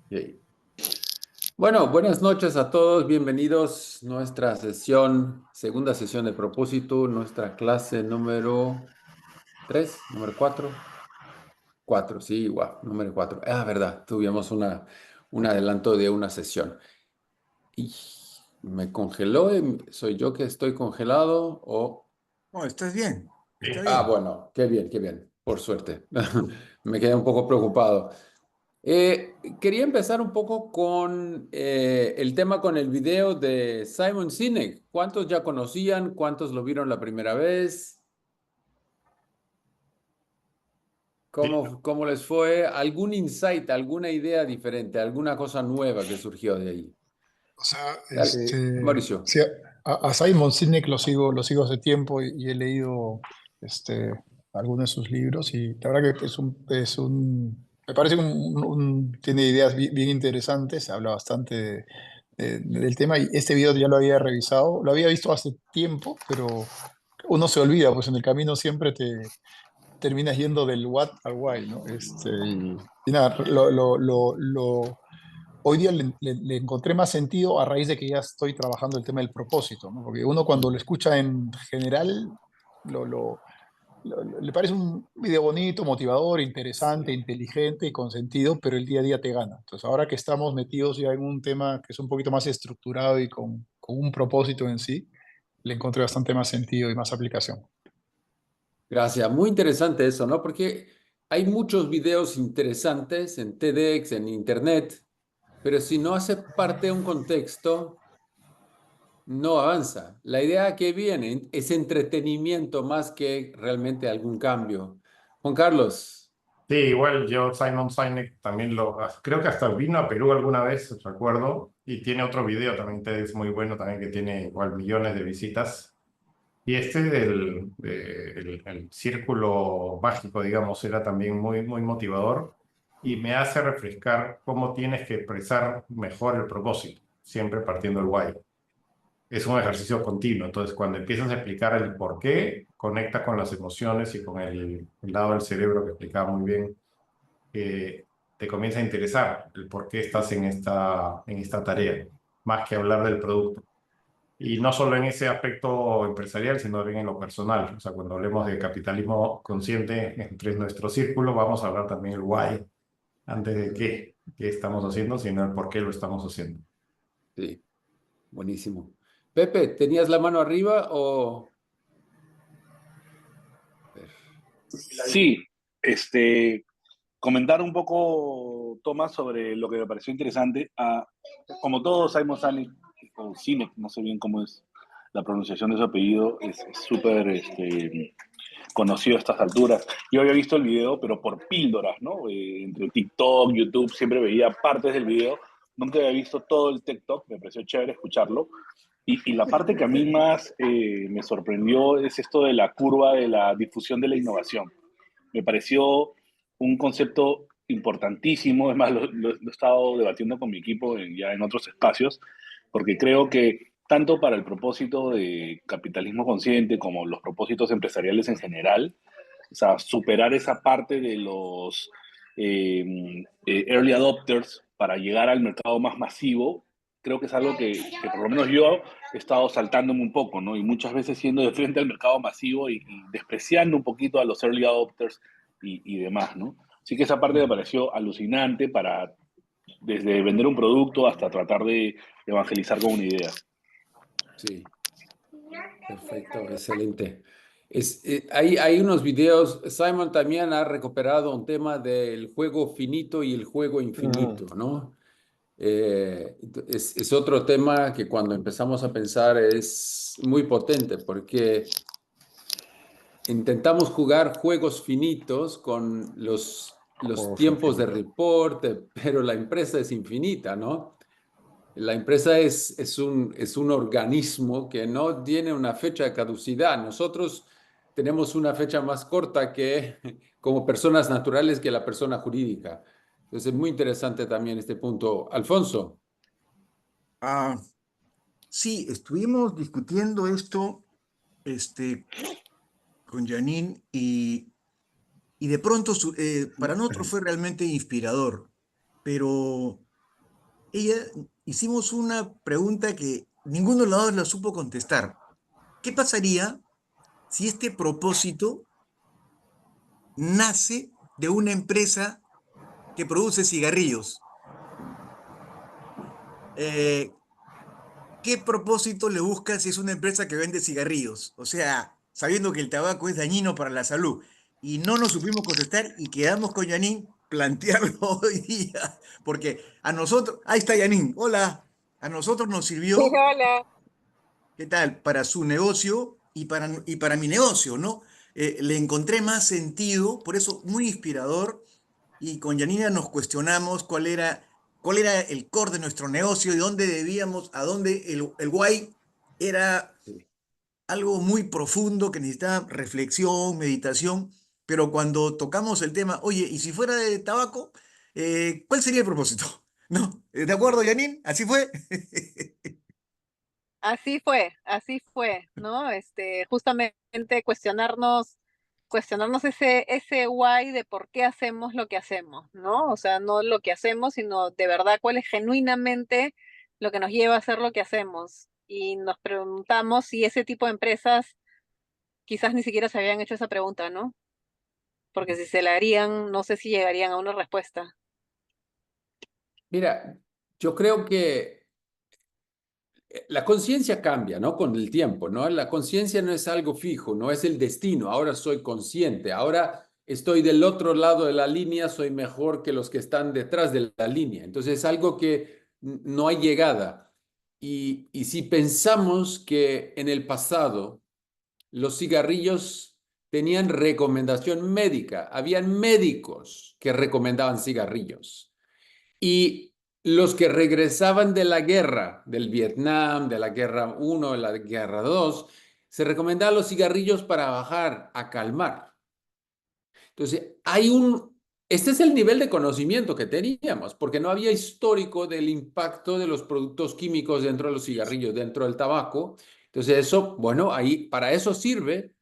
Yay. Bueno, buenas noches a todos, bienvenidos a nuestra sesión, segunda sesión de propósito, nuestra clase número 3, número 4, 4, sí, wow, número 4. Ah, verdad, tuvimos un adelanto de una sesión. Y me congeló, ¿soy yo que estoy congelado o...? Oh, estás bien, está Ah, bien. bueno, qué bien, por suerte. Me quedé un poco preocupado. Quería empezar un poco con el tema con el video de Simon Sinek. ¿Cuántos ya conocían? ¿Cuántos lo vieron la primera vez? Sí, ¿Cómo les fue? ¿Algún insight, alguna idea diferente, alguna cosa nueva que surgió de ahí? o sea, Dale, Mauricio. sí, a Simon Sinek lo sigo hace tiempo y he leído este, algunos de sus libros y la verdad que me parece tiene ideas bien interesantes, habla bastante del tema y este video ya lo había revisado, lo había visto hace tiempo, pero uno se olvida, pues en el camino siempre te terminas yendo del what al why, ¿no? Y nada, hoy día le encontré más sentido a raíz de que ya estoy trabajando el tema del propósito, ¿no? Porque uno cuando lo Mm. escucha en general, lo, lo- le parece un video bonito, motivador, interesante, inteligente y con sentido, pero el día a día te gana. Entonces, ahora que estamos metidos ya en un tema que es un poquito más estructurado y con un propósito en sí, le encontré bastante más sentido y más aplicación. Gracias. Muy interesante eso, ¿no? Porque hay muchos videos interesantes en TEDx, en Internet, pero si no hace parte de un contexto no avanza. La idea que viene es entretenimiento más que realmente algún cambio. Juan Carlos, Sí, igual yo Simon Sinek también creo que hasta vino a Perú alguna vez, recuerdo, y tiene otro video también es muy bueno, también que tiene igual millones de visitas. Y este el círculo mágico, digamos, era también muy motivador y me hace refrescar cómo tienes que expresar mejor el propósito, siempre partiendo del why. Es un ejercicio continuo. Entonces, cuando empiezas a explicar el por qué, conecta con las emociones y con el lado del cerebro que explicaba muy bien, te comienza a interesar el por qué estás en esta tarea, más que hablar del producto. Y no solo en ese aspecto empresarial, sino también en lo personal. O sea, cuando hablemos de capitalismo consciente entre nuestro círculo, vamos a hablar también el why, antes de qué estamos haciendo, sino el por qué lo estamos haciendo. sí, buenísimo. Pepe, ¿tenías la mano arriba o...? Sí, este, comentar un poco, Tomás, sobre lo que me pareció interesante. Como todos, Simon Sinek, o Sinek, no sé bien cómo es la pronunciación de su apellido, es súper conocido a estas alturas. Yo había visto el video, pero por píldoras, ¿no? Entre TikTok, YouTube, siempre veía partes del video. Nunca había visto todo el TikTok, me pareció chévere escucharlo. Y la parte que a mí más me sorprendió es esto de la curva de la difusión de la innovación. Me pareció un concepto importantísimo, es más, lo he estado debatiendo con mi equipo ya en otros espacios, porque creo que tanto para el propósito de capitalismo consciente como los propósitos empresariales en general, o sea, superar esa parte de los early adopters para llegar al mercado más masivo, creo que es algo que por lo menos yo he estado saltándome un poco, ¿no? Y muchas veces siendo de frente al mercado masivo y despreciando un poquito a los early adopters y demás, ¿no? Así que esa parte me pareció alucinante para desde vender un producto hasta tratar de evangelizar con una idea. Sí, perfecto, excelente. Hay unos videos, Simon también ha recuperado un tema del juego finito y el juego Mm. infinito, ¿no? Es otro tema que cuando empezamos a pensar es muy potente porque intentamos jugar juegos finitos con los Juegos tiempos de infinitos. reporte, pero la empresa es infinita, ¿no? La empresa es un organismo que no tiene una fecha de caducidad. Nosotros tenemos una fecha más corta que como personas naturales que la persona jurídica. Entonces es muy interesante también este punto. Alfonso. Ah, sí, estuvimos discutiendo esto este, con Janine y de pronto para nosotros fue realmente inspirador, pero hicimos una pregunta que ninguno de los dos la supo contestar. ¿Qué pasaría si este propósito nace de una empresa que produce cigarrillos? ¿Qué propósito le busca si es una empresa que vende cigarrillos? O sea, sabiendo que el tabaco es dañino para la salud. Y no nos supimos contestar y quedamos con Janine plantearlo hoy día. Porque a nosotros, ahí está Janine, hola, a nosotros nos sirvió, Hola. ¿qué tal? Para su negocio y para mi negocio, ¿no? Le encontré más sentido, por eso muy inspirador. Y con Janina nos cuestionamos cuál era el core de nuestro negocio y dónde debíamos, a dónde el why era algo muy profundo que necesitaba reflexión, meditación. Pero cuando tocamos el tema, oye, ¿y si fuera de tabaco, cuál sería el propósito? ¿No? ¿De acuerdo, Janine? ¿Así fue? Así fue, ¿no? Justamente cuestionarnos ese why de por qué hacemos lo que hacemos, ¿no? O sea, no lo que hacemos, sino de verdad cuál es genuinamente lo que nos lleva a hacer lo que hacemos. Y nos preguntamos si ese tipo de empresas quizás ni siquiera se habían hecho esa pregunta, ¿no? Porque si se la harían, no sé si llegarían a una respuesta. Mira, yo creo que la conciencia cambia, ¿no? Con el tiempo, ¿no? La conciencia no es algo fijo, no es el destino. Ahora soy consciente, ahora estoy del otro lado de la línea, soy mejor que los que están detrás de la línea. Entonces es algo que no hay llegada. Y si pensamos que en el pasado los cigarrillos tenían recomendación médica, habían médicos que recomendaban cigarrillos. Y los que regresaban de la guerra, del Vietnam, de la guerra 1, de la guerra 2, se recomendaban los cigarrillos para bajar, a calmar. Entonces, este es el nivel de conocimiento que teníamos, porque no había histórico del impacto de los productos químicos dentro de los cigarrillos, dentro del tabaco. Entonces, eso, bueno, ahí para eso sirve.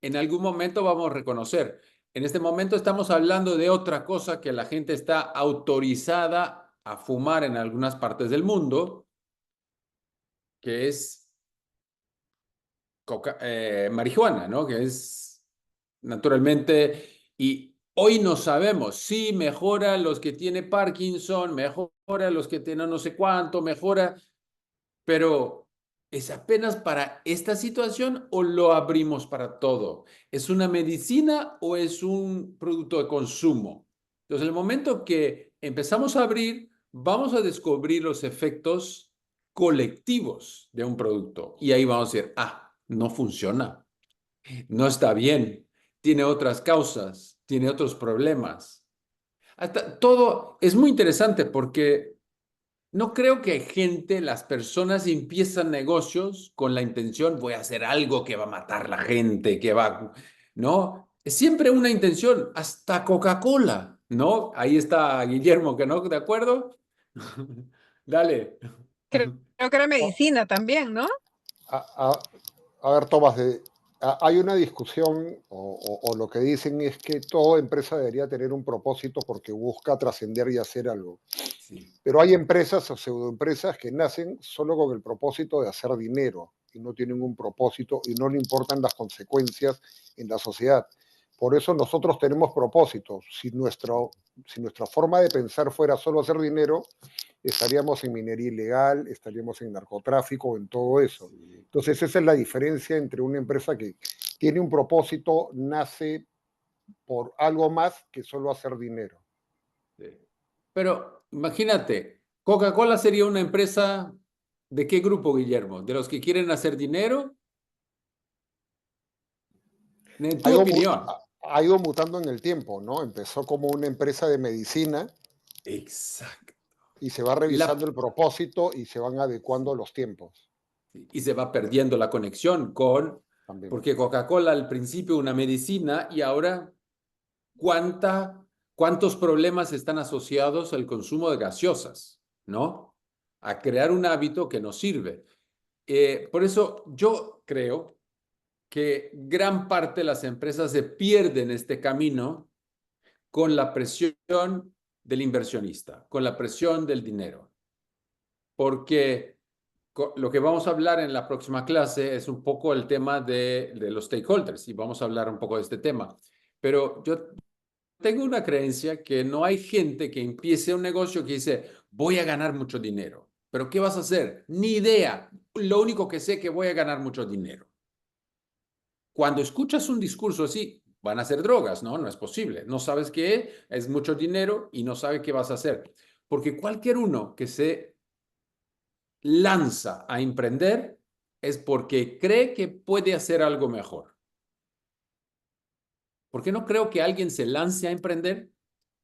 En algún momento vamos a reconocer. En este momento estamos hablando de otra cosa que la gente está autorizada a fumar en algunas partes del mundo, que es marihuana, ¿no? Que es naturalmente, y hoy no sabemos si mejora los que tiene Parkinson, mejora los que tienen no sé cuánto, mejora, pero ¿es apenas para esta situación o lo abrimos para todo? ¿Es una medicina o es un producto de consumo? Entonces, el momento que empezamos a abrir, vamos a descubrir los efectos colectivos de un producto. Y ahí vamos a decir, no funciona, no está bien, tiene otras causas, tiene otros problemas. Hasta todo es muy interesante porque no creo que las personas empiezan negocios con la intención, voy a hacer algo que va a matar a la gente, ¿no? Es siempre una intención, hasta Coca-Cola, ¿no? Ahí está Guillermo, que no, ¿de acuerdo? Dale. Creo que era medicina también, ¿no? A ver, Tomás, hay una discusión o lo que dicen es que toda empresa debería tener un propósito porque busca trascender y hacer algo. Sí. Pero hay empresas o pseudoempresas que nacen solo con el propósito de hacer dinero y no tienen un propósito y no le importan las consecuencias en la sociedad. Por eso nosotros tenemos propósitos. Si nuestra forma de pensar fuera solo hacer dinero, estaríamos en minería ilegal, estaríamos en narcotráfico, en todo eso. Entonces esa es la diferencia entre una empresa que tiene un propósito, nace por algo más que solo hacer dinero. Sí. Pero imagínate, Coca-Cola sería una empresa ¿de qué grupo, Guillermo? ¿De los que quieren hacer dinero? En tu opinión. Ha ido mutando en el tiempo, ¿no? Empezó como una empresa de medicina. Exacto. Y se va revisando el propósito y se van adecuando los tiempos. Y se va perdiendo la conexión También. porque Coca-Cola al principio una medicina y ahora ¿cuántos problemas están asociados al consumo de gaseosas, ¿no? A crear un hábito que nos sirve. Por eso yo creo que gran parte de las empresas se pierden este camino con la presión del inversionista, con la presión del dinero. porque lo que vamos a hablar en la próxima clase es un poco el tema de los stakeholders y vamos a hablar un poco de este tema. Pero yo tengo una creencia que no hay gente que empiece un negocio que dice, voy a ganar mucho dinero. ¿Pero qué vas a hacer? Ni idea. Lo único que sé es que voy a ganar mucho dinero. Cuando escuchas un discurso así, van a ser drogas, ¿no? No es posible. No sabes qué es mucho dinero y no sabe qué vas a hacer. Porque cualquier uno que se lanza a emprender es porque cree que puede hacer algo mejor. Porque no creo que alguien se lance a emprender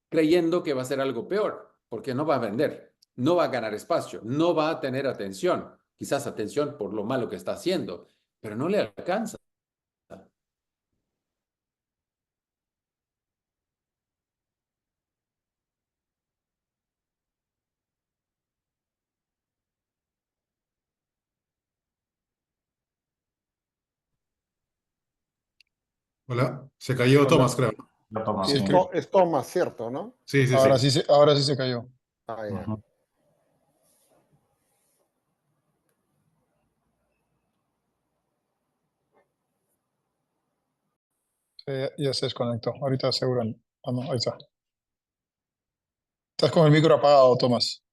creyendo que va a hacer algo peor, porque no va a vender, no va a ganar espacio, no va a tener atención, quizás atención por lo malo que está haciendo, pero no le alcanza. Hola, se cayó Hola. Tomás, creo. Lo tomo Sí, así. Es Thomas, ¿cierto, no? Sí, sí, ahora sí. ahora sí se cayó. Ah, ya. Ujú. Ya se desconectó. Ahorita aseguran. Ah, no, ahí está. Estás con el micro apagado, Tomás.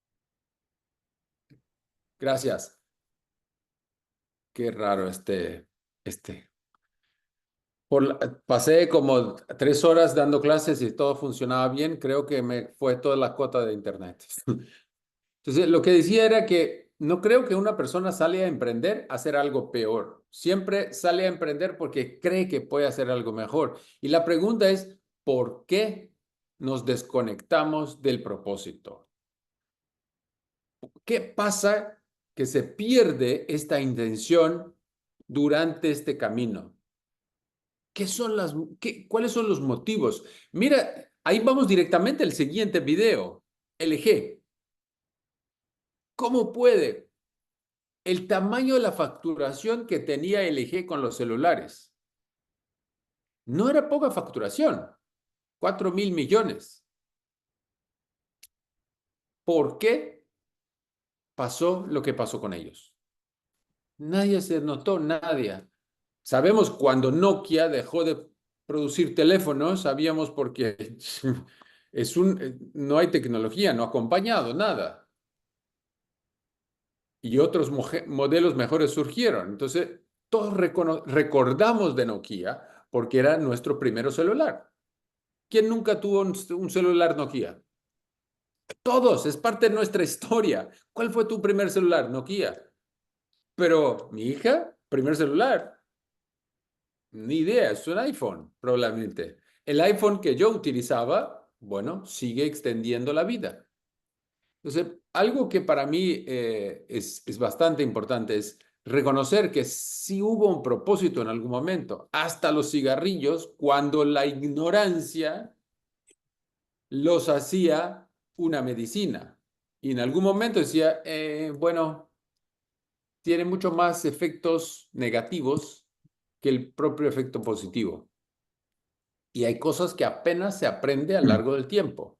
Gracias. Qué raro pasé como 3 horas dando clases y todo funcionaba bien. Creo que me fue toda la cuota de internet. Entonces, lo que decía era que no creo que una persona sale a emprender a hacer algo peor. Siempre sale a emprender porque cree que puede hacer algo mejor. Y la pregunta es, ¿por qué nos desconectamos del propósito? ¿Qué pasa que se pierde esta intención durante este camino? ¿Cuáles son los motivos? Mira, ahí vamos directamente al siguiente video. LG. ¿Cómo puede el tamaño de la facturación que tenía LG con los celulares? No era poca facturación, 4.000 millones. ¿Por qué pasó lo que pasó con ellos? Nadie se notó, nadie. Sabemos cuando Nokia dejó de producir teléfonos, sabíamos porque no hay tecnología, no ha acompañado nada. Y otros modelos mejores surgieron. Entonces, todos recordamos de Nokia porque era nuestro primer celular. ¿Quién nunca tuvo un celular Nokia? Todos, es parte de nuestra historia. ¿Cuál fue tu primer celular? Nokia. Pero mi hija, primer celular, ni idea, es un iPhone, probablemente. El iPhone que yo utilizaba, bueno, sigue extendiendo la vida. Entonces, algo que para mí es bastante importante es reconocer que sí hubo un propósito en algún momento, hasta los cigarrillos, cuando la ignorancia los hacía una medicina. Y en algún momento decía, bueno, tiene mucho más efectos negativos que el propio efecto positivo. Y hay cosas que apenas se aprende a lo largo del tiempo.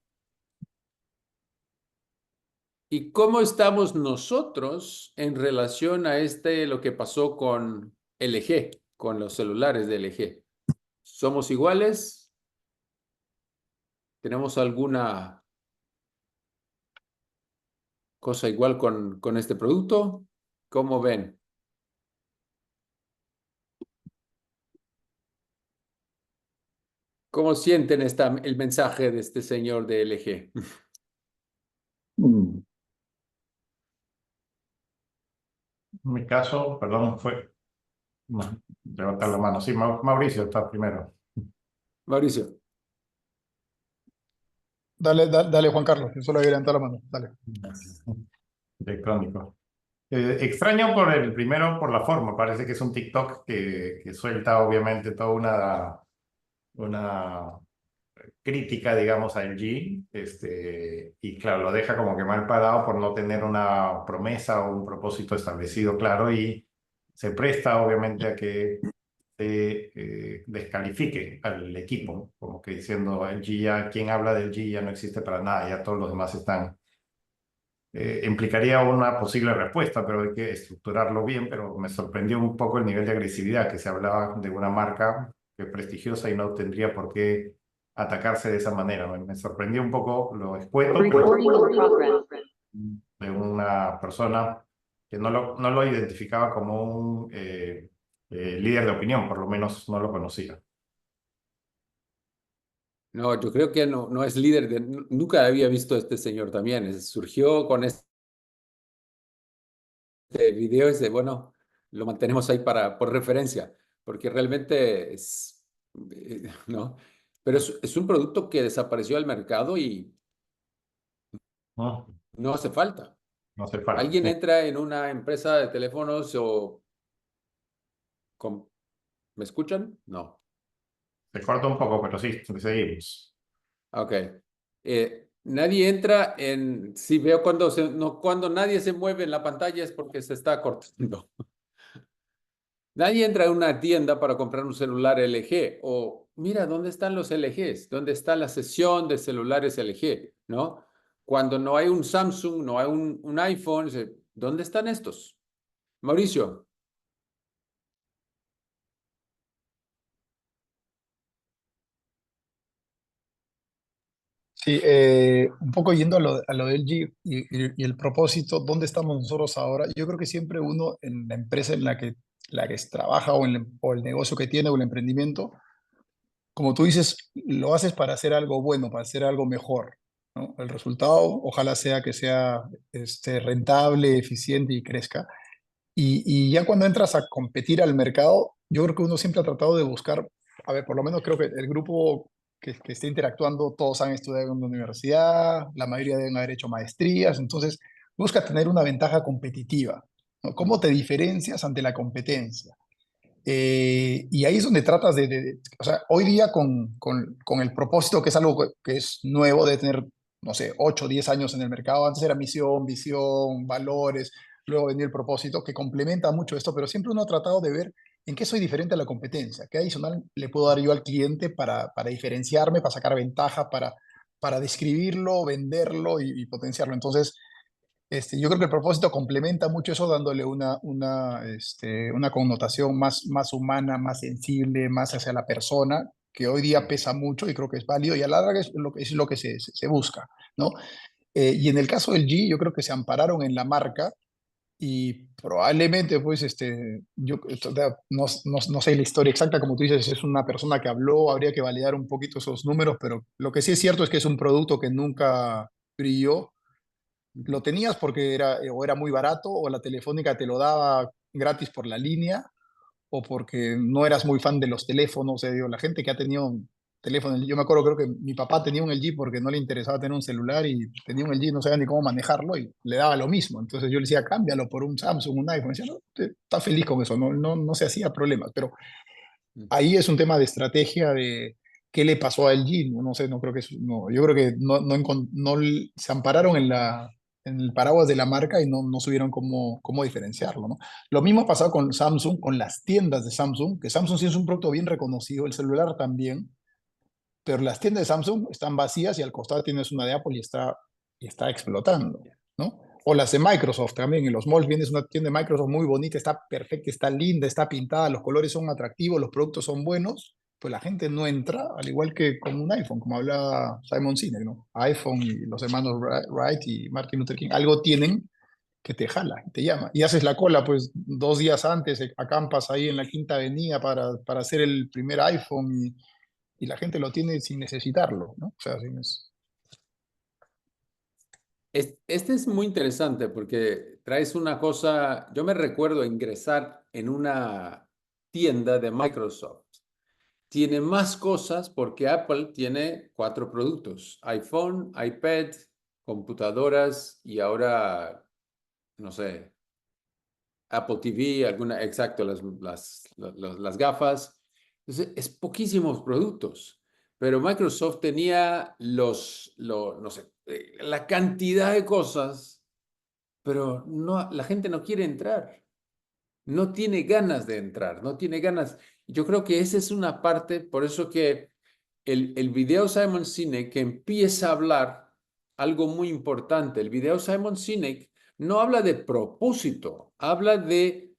¿Y cómo estamos nosotros en relación a lo que pasó con LG, con los celulares de LG? ¿Somos iguales? ¿Tenemos alguna cosa igual con este producto? ¿Cómo ven? ¿Cómo sienten el mensaje de este señor de LG? En mi caso, perdón, levantar la mano. Sí, Mauricio está primero. Mauricio. Dale, Juan Carlos. Yo solo había levantado la mano. Dale. Electrónico. Extraño primero por la forma. Parece que es un TikTok que suelta obviamente toda una crítica, digamos, a LG. Y claro, lo deja como que mal parado por no tener una promesa o un propósito establecido claro y se presta obviamente a que se descalifique al equipo, como que diciendo LG ya, quien habla del LG ya no existe para nada, ya todos los demás están implicaría una posible respuesta, pero hay que estructurarlo bien. Pero me sorprendió un poco el nivel de agresividad, que se hablaba de una marca que es prestigiosa y no tendría por qué atacarse de esa manera. Me sorprendió un poco lo escueto, pero de una persona que no lo identificaba como un líder de opinión, por lo menos no lo conocía. No, yo creo que no es líder nunca había visto a este señor también. Surgió con este video ese, bueno, lo mantenemos ahí por referencia, porque realmente ¿no? Pero es un producto que desapareció del mercado y No, no hace falta. no hace falta. Alguien entra en una empresa de teléfonos o... ¿Me escuchan? No. Se corta un poco, pero sí, seguimos. Ok. Nadie entra en... Si veo cuando nadie se mueve en la pantalla es porque se está cortando. Nadie entra a una tienda para comprar un celular LG o mira, ¿dónde están los LGs? ¿Dónde está la sesión de celulares LG? ¿No? Cuando no hay un Samsung, no hay un iPhone, ¿dónde están estos? Mauricio. Sí, un poco yendo a lo del G y el propósito, ¿dónde estamos nosotros ahora? Yo creo que siempre uno en la empresa en la que trabaja o el negocio que tiene o el emprendimiento, como tú dices, lo haces para hacer algo bueno, para hacer algo mejor, ¿no? El resultado ojalá sea que sea rentable, eficiente y crezca. Y ya cuando entras a competir al mercado, yo creo que uno siempre ha tratado de buscar, a ver, por lo menos creo que el grupo que esté interactuando, todos han estudiado en una universidad, la mayoría deben haber hecho maestrías, entonces busca tener una ventaja competitiva, ¿no? ¿Cómo te diferencias ante la competencia? Y ahí es donde tratas o sea, hoy día con el propósito, que es algo que es nuevo, de tener, no sé, 8 o 10 años en el mercado. Antes era misión, visión, valores, luego venía el propósito, que complementa mucho esto, pero siempre uno ha tratado de ver en qué soy diferente a la competencia, qué adicional le puedo dar yo al cliente para diferenciarme, para sacar ventaja, para describirlo, venderlo y potenciarlo. Entonces, yo creo que el propósito complementa mucho eso, dándole una connotación más humana, más sensible, más hacia la persona, que hoy día pesa mucho y creo que es válido y a la larga es lo que se busca, ¿no? Y en el caso del G, yo creo que se ampararon en la marca y probablemente, pues, no sé la historia exacta, como tú dices, es una persona que habló, habría que validar un poquito esos números, pero lo que sí es cierto es que es un producto que nunca brilló. Lo tenías porque o era muy barato, o la Telefónica te lo daba gratis por la línea, o porque no eras muy fan de los teléfonos. O sea, digo, la gente que ha tenido un teléfono, yo me acuerdo, creo que mi papá tenía un LG porque no le interesaba tener un celular y tenía un LG, no sabía ni cómo manejarlo y le daba lo mismo. Entonces yo le decía, cámbialo por un Samsung, un iPhone. Y decía, no, está feliz con eso, no se hacía problemas. Pero ahí es un tema de estrategia de qué le pasó a LG. No sé, no creo que yo creo que se ampararon en el paraguas de la marca y no supieron cómo diferenciarlo, ¿no? Lo mismo ha pasado con Samsung, con las tiendas de Samsung, que Samsung sí es un producto bien reconocido, el celular también, pero las tiendas de Samsung están vacías y al costado tienes una de Apple y está explotando, ¿no? O las de Microsoft también, en los malls vienes una tienda de Microsoft muy bonita, está perfecta, está linda, está pintada, los colores son atractivos, los productos son buenos, pues la gente no entra, al igual que con un iPhone, como habla Simon Sinek, ¿no? iPhone y los hermanos Wright y Martin Luther King, algo tienen que te jala, te llama. Y haces la cola, pues 2 días antes, acampas ahí en la Quinta Avenida para hacer el primer iPhone y la gente lo tiene sin necesitarlo, ¿no? O sea, Este es muy interesante porque traes una cosa, yo me recuerdo ingresar en una tienda de Microsoft. Tiene más cosas porque Apple tiene 4 productos: iPhone, iPad, computadoras y ahora, no sé, Apple TV, exacto, las gafas. Entonces, es poquísimos productos, pero Microsoft tenía no sé, la cantidad de cosas, pero no, la gente no quiere entrar, no tiene ganas de entrar, no tiene ganas. Yo creo que esa es una parte, por eso que el video Simon Sinek que empieza a hablar algo muy importante. El video Simon Sinek no habla de propósito, habla de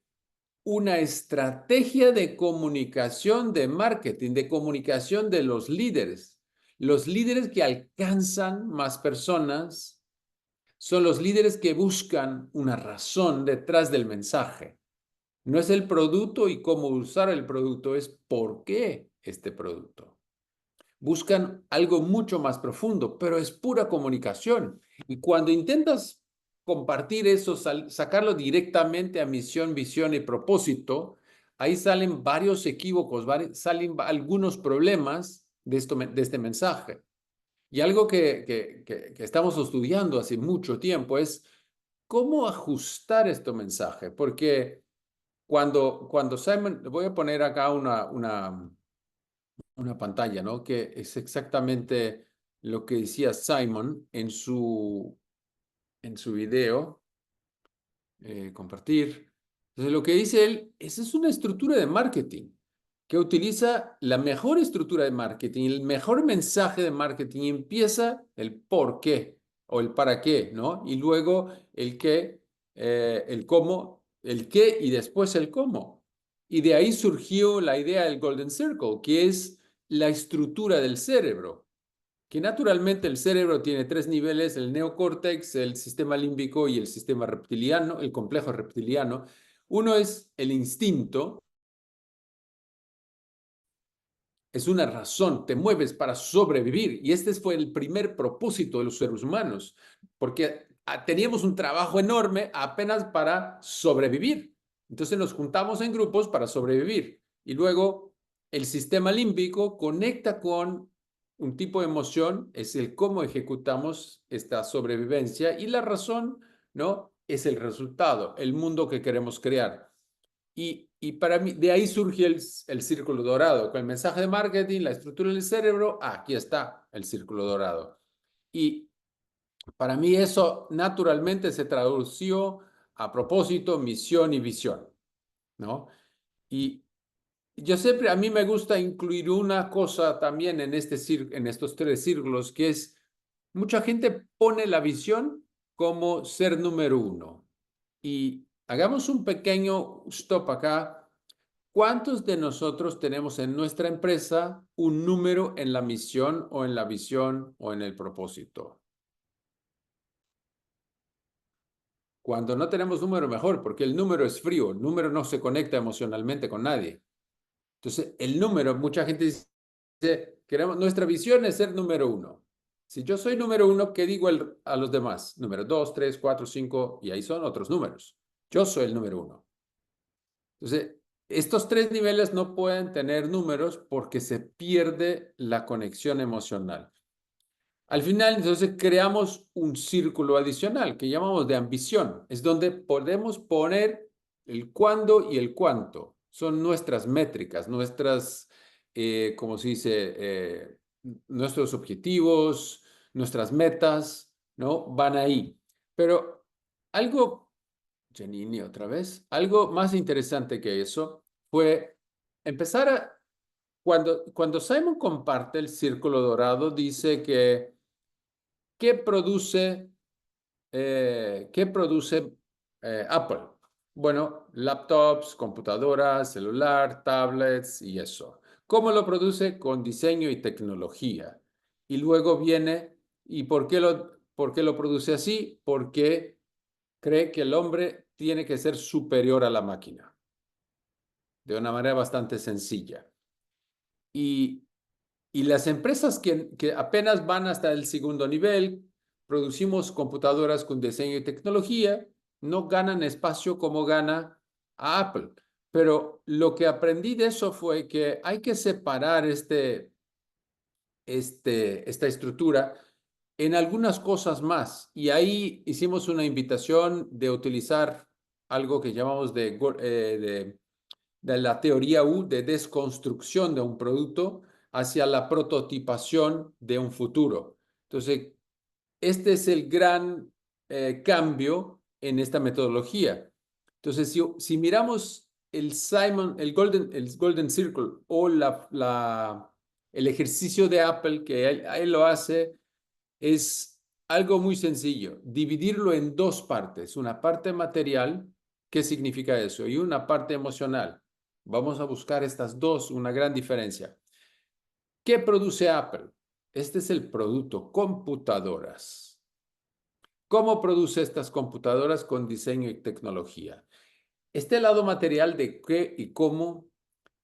una estrategia de comunicación, de marketing, de comunicación de los líderes. Los líderes que alcanzan más personas son los líderes que buscan una razón detrás del mensaje. No es el producto y cómo usar el producto, es por qué este producto. Buscan algo mucho más profundo, pero es pura comunicación. Y cuando intentas compartir eso, sacarlo directamente a misión, visión y propósito, ahí salen varios equívocos, salen algunos problemas de este mensaje. Y algo que estamos estudiando hace mucho tiempo es cómo ajustar este mensaje, porque cuando Simon, voy a poner acá una pantalla, ¿no? Que es exactamente lo que decía Simon en su video. Compartir. Entonces, lo que dice él, esa es una estructura de marketing que utiliza la mejor estructura de marketing, el mejor mensaje de marketing, y empieza el por qué o el para qué, ¿no? Y luego el qué, el cómo, el qué y después el cómo. Y de ahí surgió la idea del Golden Circle, que es la estructura del cerebro, que naturalmente el cerebro tiene 3 niveles: el neocórtex, el sistema límbico y el sistema reptiliano, el complejo reptiliano. Uno es el instinto, es una razón, te mueves para sobrevivir, y este fue el primer propósito de los seres humanos, porque teníamos un trabajo enorme apenas para sobrevivir. Entonces nos juntamos en grupos para sobrevivir, y luego el sistema límbico conecta con un tipo de emoción, es el cómo ejecutamos esta sobrevivencia, y la razón, ¿no?, es el resultado, el mundo que queremos crear. Y para mí, de ahí surge el círculo dorado, con el mensaje de marketing, la estructura del cerebro, aquí está el círculo dorado. Y para mí eso naturalmente se tradució a propósito, misión y visión, ¿no? Y yo siempre, a mí me gusta incluir una cosa también en estos 3 círculos, que es, mucha gente pone la visión como ser número 1. Y hagamos un pequeño stop acá. ¿Cuántos de nosotros tenemos en nuestra empresa un número en la misión o en la visión o en el propósito? Cuando no tenemos número, mejor, porque el número es frío, el número no se conecta emocionalmente con nadie. Entonces, el número, mucha gente dice, nuestra visión es ser número 1. Si yo soy número 1, ¿qué digo a los demás? Número 2, 3, 4, 5, y ahí son otros números. Yo soy el número 1. Entonces, estos 3 niveles no pueden tener números porque se pierde la conexión emocional. Al final, entonces, creamos un círculo adicional que llamamos de ambición. Es donde podemos poner el cuándo y el cuánto. Son nuestras métricas, ¿cómo se dice? Nuestros objetivos, nuestras metas, ¿no? Van ahí. Pero algo, Janine, otra vez, algo más interesante que eso fue empezar cuando Simon comparte el círculo dorado, dice que ¿qué produce Apple? Bueno, laptops, computadoras, celular, tablets y eso. ¿Cómo lo produce? Con diseño y tecnología. Y luego viene, ¿y por qué lo produce así? Porque cree que el hombre tiene que ser superior a la máquina, de una manera bastante sencilla. Y las empresas que apenas van hasta el segundo nivel, producimos computadoras con diseño y tecnología, no ganan espacio como gana a Apple. Pero lo que aprendí de eso fue que hay que separar esta estructura en algunas cosas más. Y ahí hicimos una invitación de utilizar algo que llamamos de la teoría U, de desconstrucción de un producto hacia la prototipación de un futuro. Entonces, este es el gran cambio en esta metodología. Entonces, si miramos el Golden Circle o el ejercicio de Apple, que él lo hace, es algo muy sencillo, dividirlo en dos partes, una parte material, ¿qué significa eso? Y una parte emocional. Vamos a buscar estas dos, una gran diferencia. ¿Qué produce Apple? Este es el producto, computadoras. ¿Cómo produce estas computadoras? Con diseño y tecnología. Este lado material de qué y cómo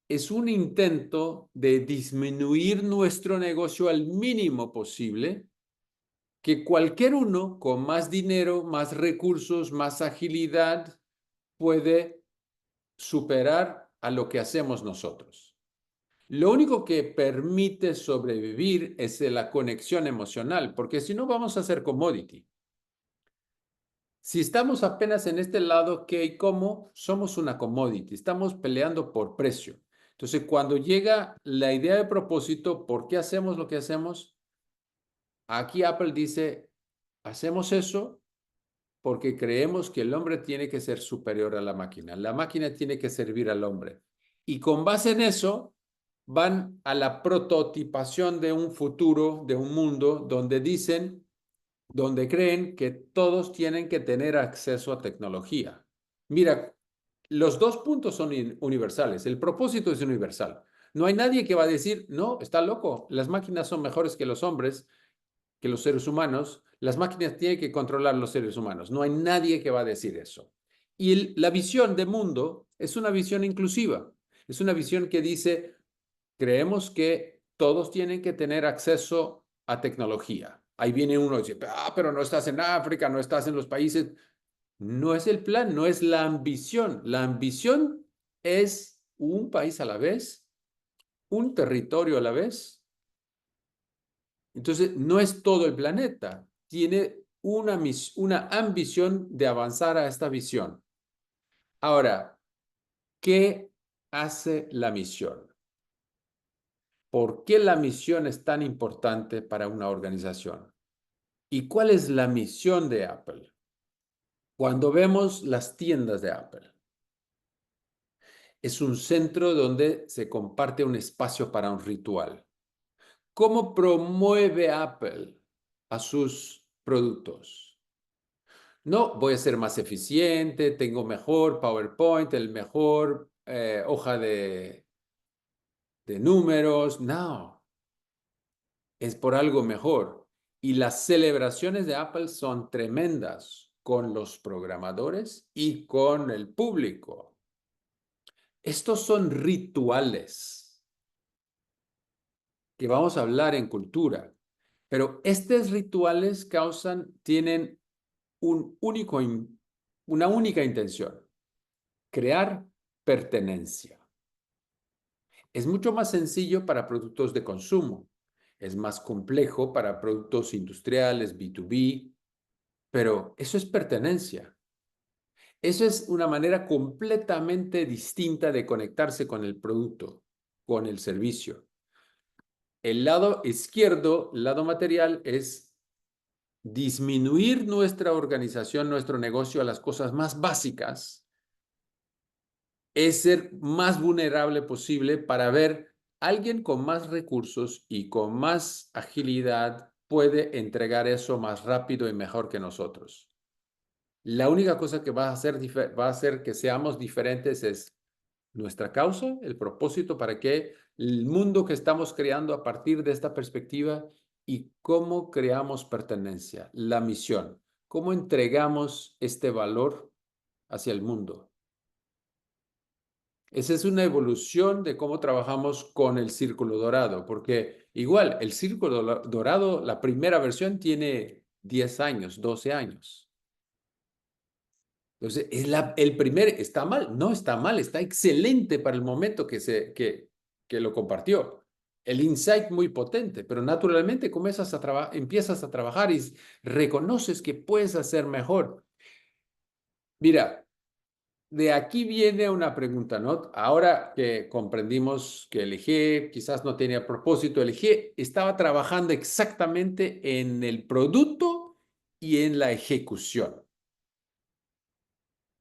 es un intento de disminuir nuestro negocio al mínimo posible, que cualquier uno con más dinero, más recursos, más agilidad puede superar a lo que hacemos nosotros. Lo único que permite sobrevivir es la conexión emocional, porque si no vamos a ser commodity. Si estamos apenas en este lado, ¿qué y cómo? Somos una commodity, estamos peleando por precio. Entonces, cuando llega la idea de propósito, ¿por qué hacemos lo que hacemos? Aquí Apple dice, hacemos eso porque creemos que el hombre tiene que ser superior a la máquina tiene que servir al hombre. Y con base en eso, van a la prototipación de un futuro, de un mundo, donde creen que todos tienen que tener acceso a tecnología. Mira, los dos puntos son universales. El propósito es universal. No hay nadie que va a decir, no, está loco, las máquinas son mejores que los hombres, que los seres humanos. Las máquinas tienen que controlar los seres humanos. No hay nadie que va a decir eso. Y la visión de mundo es una visión inclusiva. Es una visión que dice, creemos que todos tienen que tener acceso a tecnología. Ahí viene uno y dice, pero no estás en África, no estás en los países. No es el plan, no es la ambición. La ambición es un país a la vez, un territorio a la vez. Entonces, no es todo el planeta. Tiene una ambición de avanzar a esta visión. Ahora, ¿qué hace la misión? ¿Por qué la misión es tan importante para una organización? ¿Y cuál es la misión de Apple? Cuando vemos las tiendas de Apple, es un centro donde se comparte un espacio para un ritual. ¿Cómo promueve Apple a sus productos? No, voy a ser más eficiente, tengo mejor PowerPoint, el mejor hoja de números. No, es por algo mejor. Y las celebraciones de Apple son tremendas con los programadores y con el público. Estos son rituales que vamos a hablar en cultura, pero estos rituales tienen una única intención: crear pertenencia. Es mucho más sencillo para productos de consumo, es más complejo para productos industriales, B2B, pero eso es pertenencia. Eso es una manera completamente distinta de conectarse con el producto, con el servicio. El lado izquierdo, el lado material, es disminuir nuestra organización, nuestro negocio a las cosas más básicas, es ser más vulnerable posible para ver alguien con más recursos y con más agilidad puede entregar eso más rápido y mejor que nosotros. La única cosa que va a hacer que seamos diferentes es nuestra causa, el propósito para que el mundo que estamos creando a partir de esta perspectiva y cómo creamos pertenencia, la misión, cómo entregamos este valor hacia el mundo. Esa es una evolución de cómo trabajamos con el círculo dorado, porque igual el círculo dorado, la primera versión tiene 10 años, 12 años. Entonces, el primer, ¿está mal? No está mal, está excelente para el momento que lo compartió. El insight muy potente, pero naturalmente empiezas a trabajar y reconoces que puedes hacer mejor. Mira, de aquí viene una pregunta, ¿no? Ahora que comprendimos que el eje quizás no tenía propósito, el eje estaba trabajando exactamente en el producto y en la ejecución,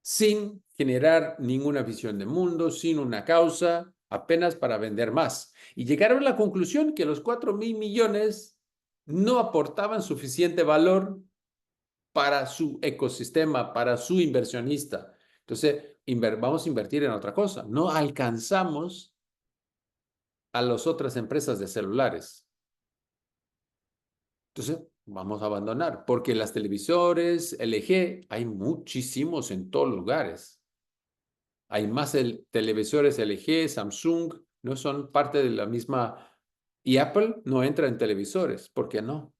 sin generar ninguna visión de mundo, sin una causa, apenas para vender más. Y llegaron a la conclusión que los 4.000 millones no aportaban suficiente valor para su ecosistema, para su inversionista. Entonces, vamos a invertir en otra cosa. No alcanzamos a las otras empresas de celulares. Entonces, vamos a abandonar, porque las televisores LG hay muchísimos en todos lugares. Hay más televisores LG, Samsung, no son parte de la misma. Y Apple no entra en televisores. ¿Por qué no?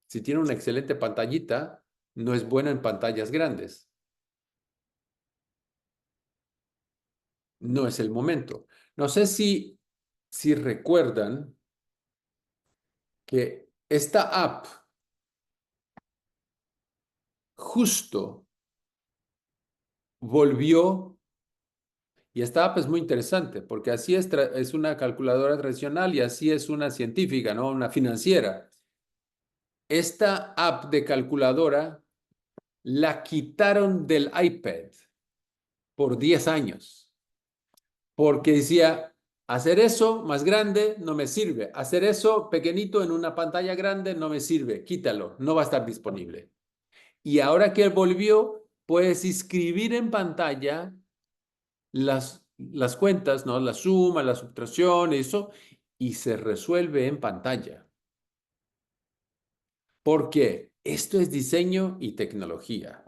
Si tiene una excelente pantallita, no es bueno en pantallas grandes. No es el momento. No sé si recuerdan que esta app justo volvió, y esta app es muy interesante, porque así es una calculadora tradicional y así es una científica, ¿no? Una financiera. Esta app de calculadora la quitaron del iPad por 10 años, porque decía, hacer eso más grande no me sirve, hacer eso pequeñito en una pantalla grande no me sirve, quítalo, no va a estar disponible. Y ahora que volvió, puedes escribir en pantalla las cuentas, ¿no? La suma, la subtracción, eso, y se resuelve en pantalla. ¿Por qué? Esto es diseño y tecnología.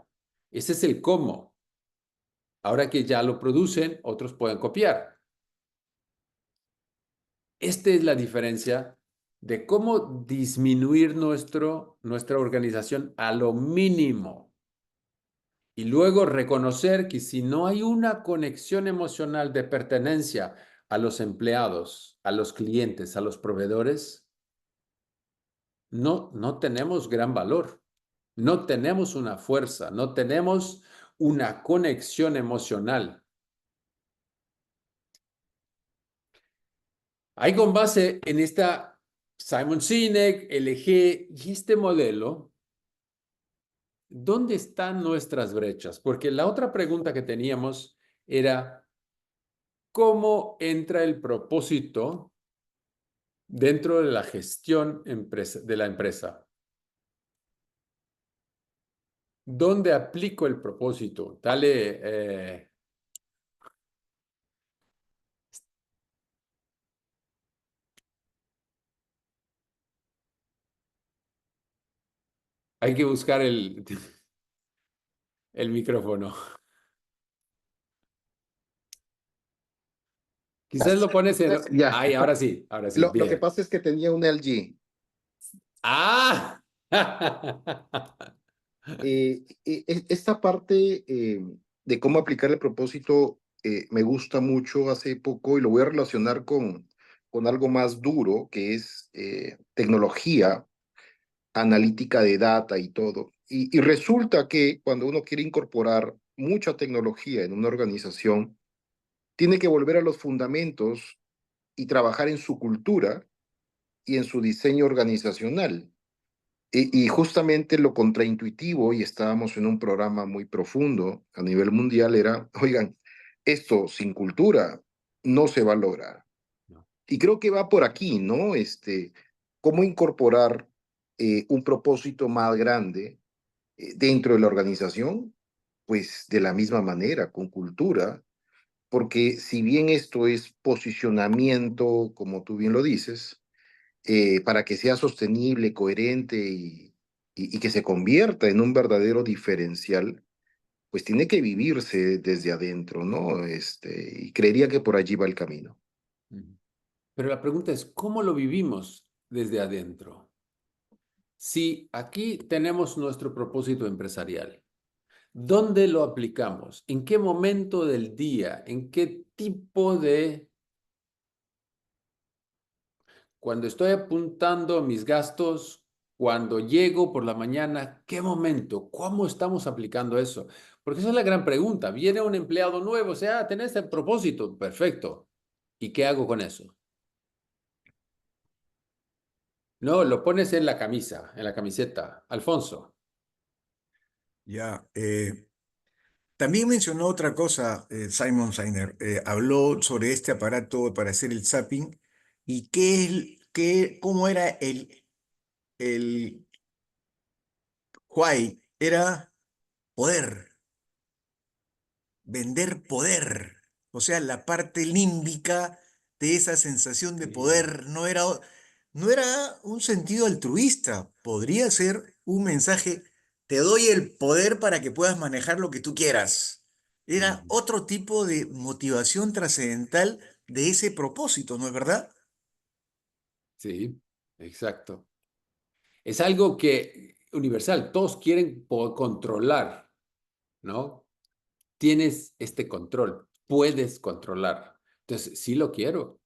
Ese es el cómo. Ahora que ya lo producen, otros pueden copiar. Esta es la diferencia de cómo disminuir nuestra organización a lo mínimo. Y luego reconocer que si no hay una conexión emocional de pertenencia a los empleados, a los clientes, a los proveedores, no tenemos gran valor. No tenemos una fuerza, no tenemos una conexión emocional. Hay con base en esta Simon Sinek, LG y este modelo, ¿dónde están nuestras brechas? Porque la otra pregunta que teníamos era, ¿cómo entra el propósito dentro de la gestión de la empresa? ¿Dónde aplico el propósito? Dale, hay que buscar el micrófono. Quizás lo pones en. Ya. Ay, ahora sí, Lo que bien. pasa es que tenía un LG. ¡Ah! Esta parte de cómo aplicar el propósito me gusta mucho hace poco y lo voy a relacionar con algo más duro, que es tecnología, analítica de data y todo. Y resulta que cuando uno quiere incorporar mucha tecnología en una organización, tiene que volver a los fundamentos y trabajar en su cultura y en su diseño organizacional. Y justamente lo contraintuitivo, y estábamos en un programa muy profundo a nivel mundial, era, oigan, esto sin cultura no se va a lograr. No. Y creo que va por aquí, ¿no? Cómo incorporar un propósito más grande dentro de la organización, pues de la misma manera, con cultura, porque si bien esto es posicionamiento, como tú bien lo dices, para que sea sostenible, coherente y que se convierta en un verdadero diferencial, pues tiene que vivirse desde adentro, ¿no? Y creería que por allí va el camino. Pero la pregunta es, ¿cómo lo vivimos desde adentro? Si aquí tenemos nuestro propósito empresarial, ¿dónde lo aplicamos? ¿En qué momento del día? ¿En qué tipo de... Cuando estoy apuntando mis gastos, cuando llego por la mañana, ¿qué momento? ¿Cómo estamos aplicando eso? Porque esa es la gran pregunta. Viene un empleado nuevo, o sea, tenés el propósito, perfecto. ¿Y qué hago con eso? No, lo pones en la camisa, en la camiseta. Alfonso. Ya, también mencionó otra cosa, Simon Sinek. Habló sobre este aparato para hacer el zapping y cómo era el why era poder, vender poder. O sea, la parte límbica de esa sensación de Sí. poder no era un sentido altruista, podría ser un mensaje, te doy el poder para que puedas manejar lo que tú quieras. Era otro tipo de motivación trascendental de ese propósito, ¿no es verdad? Sí, exacto. Es algo que universal, todos quieren controlar, ¿no? Tienes este control, puedes controlar. Entonces, sí lo quiero.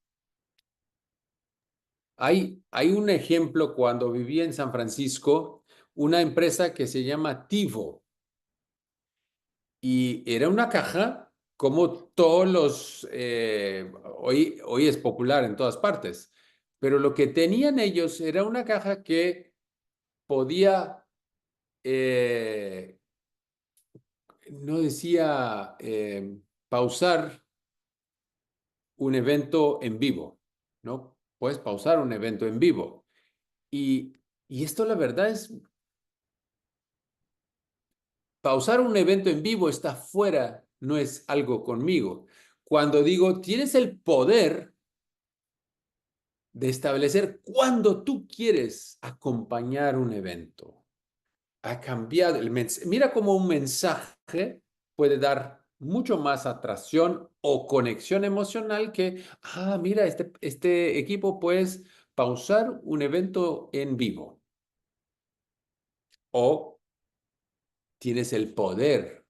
Hay un ejemplo cuando vivía en San Francisco, una empresa que se llama Tivo, y era una caja como todos hoy es popular en todas partes, pero lo que tenían ellos era una caja que podía, no decía pausar un evento en vivo, ¿no? Puedes pausar un evento en vivo. Y esto la verdad es, pausar un evento en vivo está fuera, no es algo conmigo. Cuando digo, tienes el poder de establecer cuándo tú quieres acompañar un evento. Ha cambiado el mensaje. Mira cómo un mensaje puede dar mucho más atracción o conexión emocional que, mira, este equipo puedes pausar un evento en vivo. O tienes el poder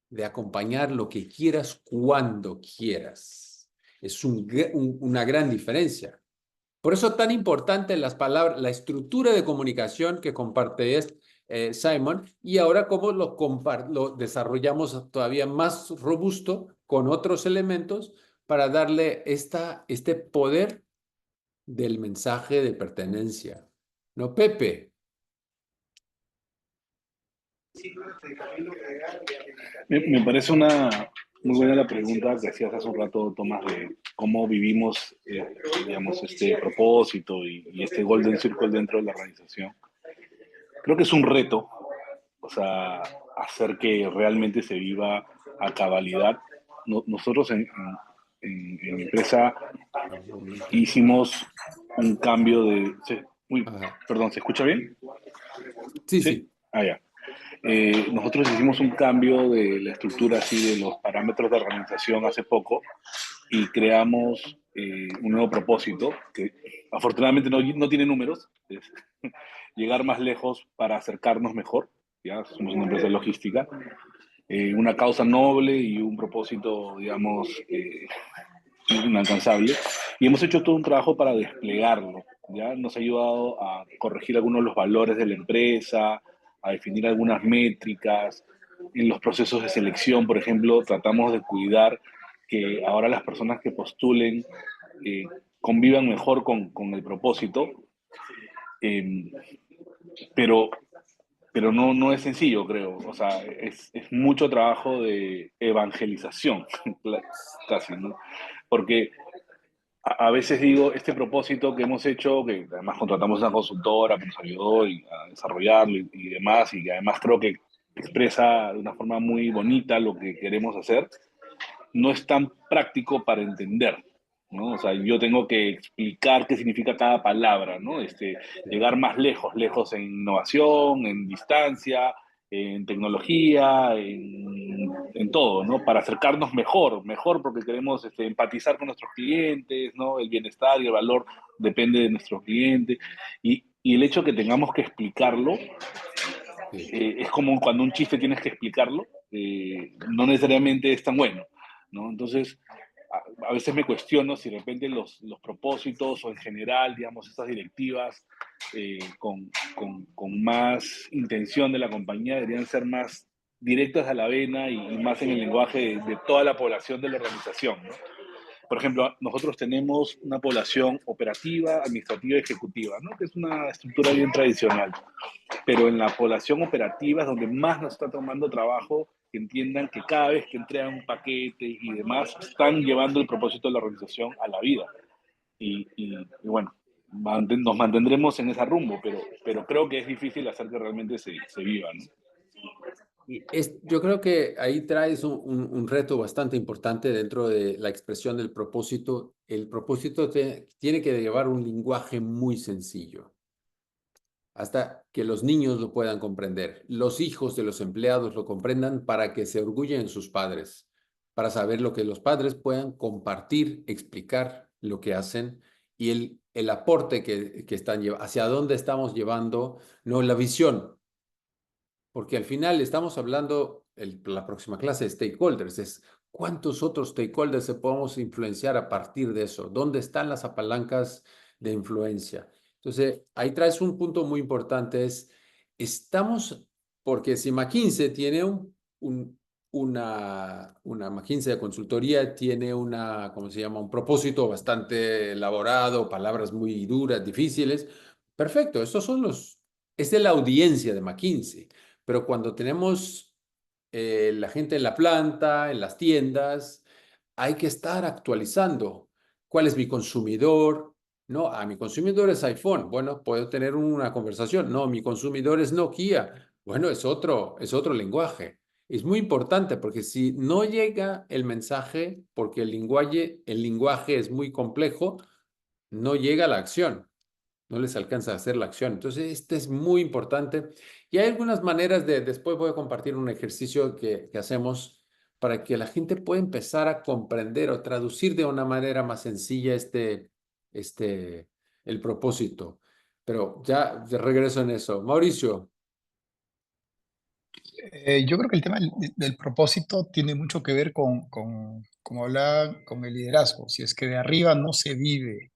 de acompañar lo que quieras cuando quieras. Es una gran diferencia. Por eso es tan importante las palabras, la estructura de comunicación que comparte Simon, y ahora cómo lo desarrollamos todavía más robusto con otros elementos para darle este poder del mensaje de pertenencia. ¿No, Pepe? Me parece una muy buena la pregunta que hacías hace un rato, Tomás, de cómo vivimos, digamos, este propósito y este Golden Circle dentro de la organización. Creo que es un reto, o sea, hacer que realmente se viva a cabalidad. Nosotros en mi empresa hicimos un cambio de... Uy, Ajá. perdón, ¿se escucha bien? Sí, sí. Ah, ya. Nosotros hicimos un cambio de la estructura así de los parámetros de organización hace poco y creamos un nuevo propósito que afortunadamente no tiene números, es llegar más lejos para acercarnos mejor. Ya somos una empresa logística, una causa noble y un propósito, digamos, inalcanzable. Y hemos hecho todo un trabajo para desplegarlo. ¿Ya? Nos ha ayudado a corregir algunos de los valores de la empresa, a definir algunas métricas. En los procesos de selección, por ejemplo, tratamos de cuidar que ahora las personas que postulen eh, convivan mejor con el propósito. Eh, pero no es sencillo, creo. O sea, es mucho trabajo de evangelización, casi, ¿no? Porque a veces digo, este propósito que hemos hecho, que además contratamos una consultora que nos ayudó a desarrollarlo y demás, y que además creo que expresa de una forma muy bonita lo que queremos hacer, no es tan práctico para entender, ¿no? O sea, yo tengo que explicar qué significa cada palabra, ¿no? Llegar más lejos, lejos en innovación, en distancia, en tecnología, en todo, ¿no? Para acercarnos mejor porque queremos empatizar con nuestros clientes, ¿no? El bienestar y el valor depende de nuestros clientes. Y el hecho que tengamos que explicarlo es como cuando un chiste tienes que explicarlo, no necesariamente es tan bueno, ¿no? Entonces, a veces me cuestiono si de repente los propósitos o en general, digamos, estas directivas con más intención de la compañía deberían ser más directas a la vena y más en el lenguaje de toda la población de la organización, ¿no? Por ejemplo, nosotros tenemos una población operativa, administrativa y ejecutiva, ¿no? Que es una estructura bien tradicional, pero en la población operativa es donde más nos está tomando trabajo que entiendan que cada vez que entregan un paquete y demás, están llevando el propósito de la organización a la vida. Y bueno, nos mantendremos en ese rumbo, pero creo que es difícil hacer que realmente se viva, ¿no? Yo creo que ahí traes un reto bastante importante dentro de la expresión del propósito. El propósito tiene que llevar un lenguaje muy sencillo, hasta que los niños lo puedan comprender, los hijos de los empleados lo comprendan para que se orgullen en sus padres, para saber lo que los padres puedan compartir, explicar lo que hacen y el aporte que están llevando, hacia dónde estamos llevando, no la visión. Porque al final estamos hablando, la próxima clase de stakeholders, es cuántos otros stakeholders se podemos influenciar a partir de eso, dónde están las apalancas de influencia. Entonces, ahí traes un punto muy importante, porque si McKinsey tiene una McKinsey de consultoría, tiene ¿cómo se llama? Un propósito bastante elaborado, palabras muy duras, difíciles. Perfecto, es de la audiencia de McKinsey. Pero cuando tenemos la gente en la planta, en las tiendas, hay que estar actualizando. ¿Cuál es mi consumidor? No, mi consumidor es iPhone. Bueno, puedo tener una conversación. No, mi consumidor es Nokia. Bueno, es otro lenguaje. Es muy importante porque si no llega el mensaje, porque el lenguaje es muy complejo, no llega la acción, no les alcanza a hacer la acción. Entonces, este es muy importante. Y hay algunas maneras después voy a compartir un ejercicio que hacemos para que la gente pueda empezar a comprender o traducir de una manera más sencilla el propósito. Pero ya regreso en eso. Mauricio. Yo creo que el tema del propósito tiene mucho que ver como hablaba, con el liderazgo. Si es que de arriba no se vive,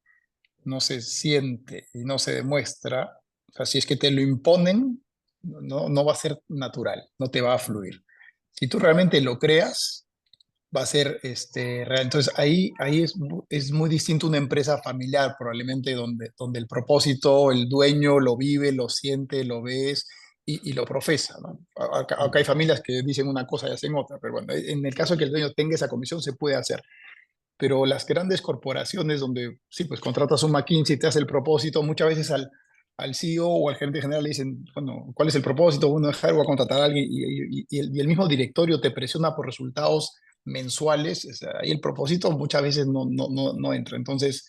no se siente y no se demuestra, o sea, si es que te lo imponen, no va a ser natural, no te va a fluir. Si tú realmente lo creas, va a ser real. Entonces ahí es muy distinto una empresa familiar, probablemente donde el propósito, el dueño lo vive, lo siente, lo ves y lo profesa, ¿no? Acá hay familias que dicen una cosa y hacen otra, pero bueno, en el caso de que el dueño tenga esa comisión se puede hacer. Pero las grandes corporaciones donde, sí, pues contratas un McKinsey y te hace el propósito, muchas veces al CEO o al gerente general le dicen, bueno, ¿cuál es el propósito? Bueno, dejar o a contratar a alguien y el mismo directorio te presiona por resultados mensuales, o sea, ahí el propósito muchas veces no entra. Entonces,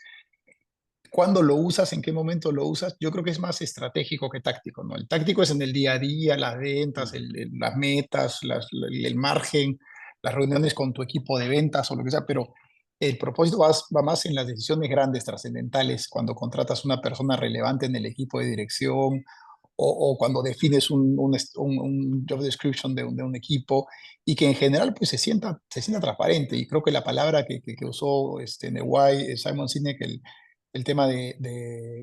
¿cuándo lo usas? ¿En qué momento lo usas? Yo creo que es más estratégico que táctico, ¿no? El táctico es en el día a día, las ventas, las metas, el margen, las reuniones con tu equipo de ventas o lo que sea, pero el propósito va más en las decisiones grandes, trascendentales, cuando contratas una persona relevante en el equipo de dirección o cuando defines un job description de un equipo y que en general pues se sienta transparente. Y creo que la palabra que usó Neway, Simon Sinek, el tema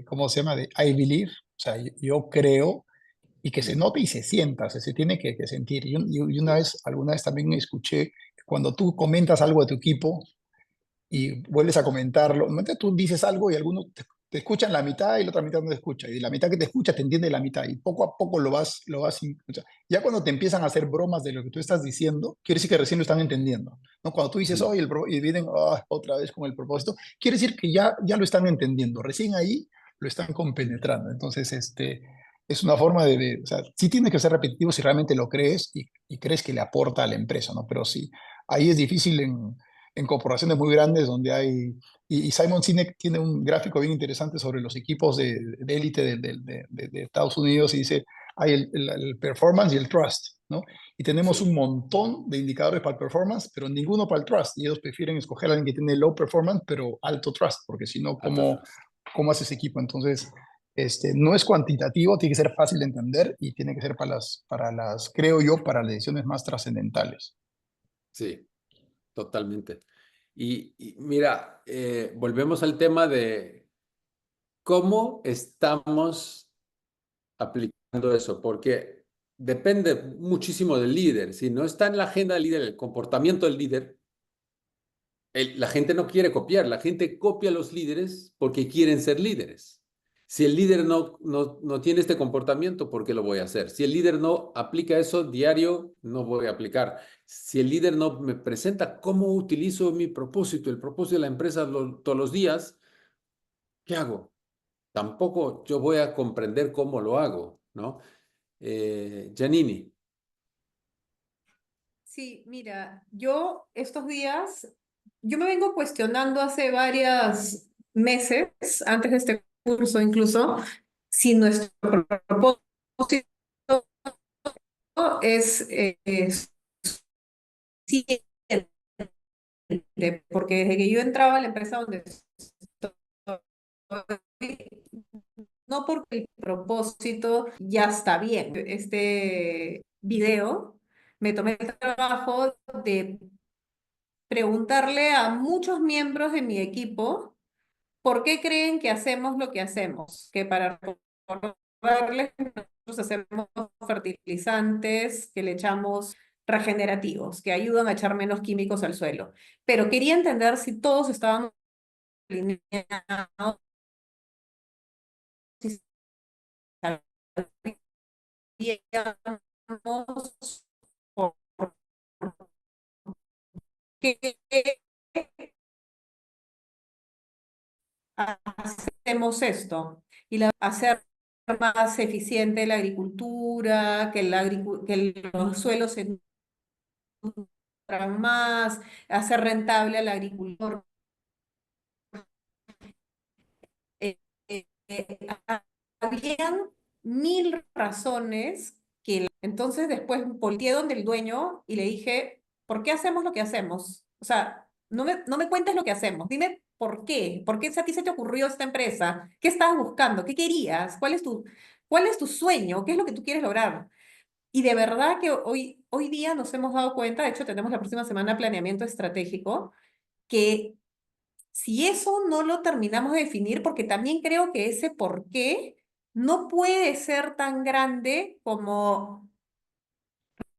¿cómo se llama? De I believe, o sea, yo creo, y que se note y se sienta, o sea, se tiene que sentir. Y alguna vez también escuché que cuando tú comentas algo de tu equipo y vuelves a comentarlo, normalmente tú dices algo y algunos te escuchan la mitad y la otra mitad no te escucha, y la mitad que te escucha te entiende la mitad, y poco a poco o sea, ya cuando te empiezan a hacer bromas de lo que tú estás diciendo, quiere decir que recién lo están entendiendo, ¿no? Cuando tú dices, oye, y vienen otra vez con el propósito, quiere decir que ya lo están entendiendo, recién ahí lo están compenetrando. Entonces, es una forma o sea, sí tiene que ser repetitivo si realmente lo crees y crees que le aporta a la empresa, ¿no? Pero sí, ahí es difícil en corporaciones muy grandes donde hay... Y Simon Sinek tiene un gráfico bien interesante sobre los equipos de élite de Estados Unidos y dice, hay el performance y el trust, ¿no? Y tenemos un montón de indicadores para el performance, pero ninguno para el trust. Y ellos prefieren escoger a alguien que tiene low performance, pero alto trust, porque si no, ¿cómo hace ese equipo? Entonces, no es cuantitativo, tiene que ser fácil de entender y tiene que ser creo yo, para las decisiones más trascendentales. Sí, totalmente. Y mira, volvemos al tema de cómo estamos aplicando eso, porque depende muchísimo del líder. Si no está en la agenda del líder, el comportamiento del líder, la gente no quiere copiar, la gente copia a los líderes porque quieren ser líderes. Si el líder no tiene este comportamiento, ¿por qué lo voy a hacer? Si el líder no aplica eso diario, no voy a aplicar. Si el líder no me presenta cómo utilizo mi propósito, el propósito de la empresa todos los días, ¿qué hago? tampoco yo voy a comprender cómo lo hago, ¿no? Giannini. Sí, mira, yo estos días, yo me vengo cuestionando hace varios meses, antes de este curso incluso, si nuestro propósito es suficiente, porque desde que yo entraba a la empresa donde estoy, no porque el propósito ya está bien. Este video me tomé el trabajo de preguntarle a muchos miembros de mi equipo por qué creen que hacemos lo que hacemos, que para recordarles nosotros hacemos fertilizantes que le echamos regenerativos, que ayudan a echar menos químicos al suelo. Pero quería entender si todos estábamos alineados, si sabíamos por qué hacemos esto y hacer más eficiente la agricultura, que los suelos se nutran más, hacer rentable al agricultor. Eh, eh, eh, Habían 1000 razones que... Entonces después volteé donde el dueño y le dije, ¿por qué hacemos lo que hacemos? O sea, no me cuentes lo que hacemos, dime por qué. ¿Por qué a ti se te ocurrió esta empresa? ¿Qué estabas buscando? ¿Qué querías? Cuál es tu sueño? ¿Qué es lo que tú quieres lograr? Y de verdad que hoy día nos hemos dado cuenta, de hecho tenemos la próxima semana planeamiento estratégico, que si eso no lo terminamos de definir, porque también creo que ese por qué no puede ser tan grande como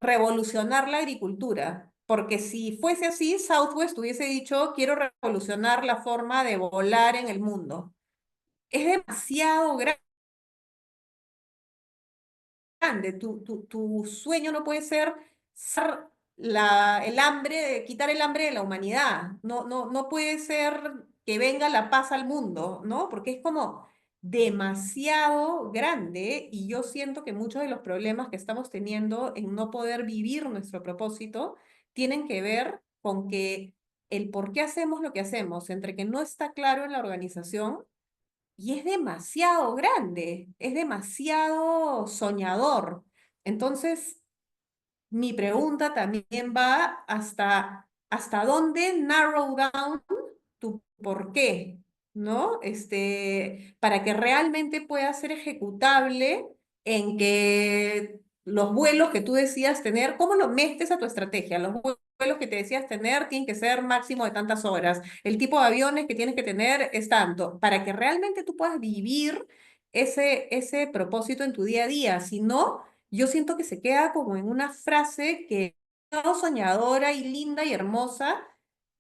revolucionar la agricultura, porque si fuese así, Southwest hubiese dicho, quiero revolucionar la forma de volar en el mundo. Es demasiado grande, tu sueño no puede ser quitar el hambre de la humanidad, no puede ser que venga la paz al mundo, ¿no? Porque es como demasiado grande y yo siento que muchos de los problemas que estamos teniendo en no poder vivir nuestro propósito tienen que ver con que el por qué hacemos lo que hacemos, entre que no está claro en la organización y es demasiado grande, es demasiado soñador. Entonces, mi pregunta también va hasta dónde narrow down tu por qué, ¿no? Para que realmente pueda ser ejecutable en que los vuelos que tú decías tener, ¿cómo lo metes a tu estrategia? Los vuelos que te decías tener tienen que ser máximo de tantas horas. El tipo de aviones que tienes que tener es tanto, para que realmente tú puedas vivir ese propósito en tu día a día. Si no, yo siento que se queda como en una frase que es soñadora y linda y hermosa,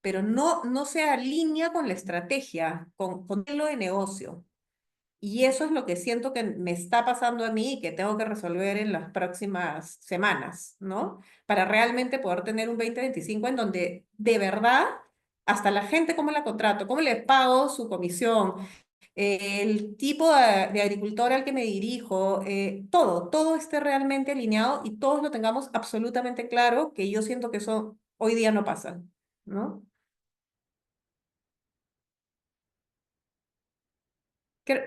pero no se alinea con la estrategia, con lo de negocio. Y eso es lo que siento que me está pasando a mí y que tengo que resolver en las próximas semanas, ¿no? Para realmente poder tener un 2025 en donde de verdad, hasta la gente, cómo la contrato, cómo le pago su comisión, el tipo de agricultor al que me dirijo, todo esté realmente alineado y todos lo tengamos absolutamente claro, que yo siento que eso hoy día no pasa, ¿no?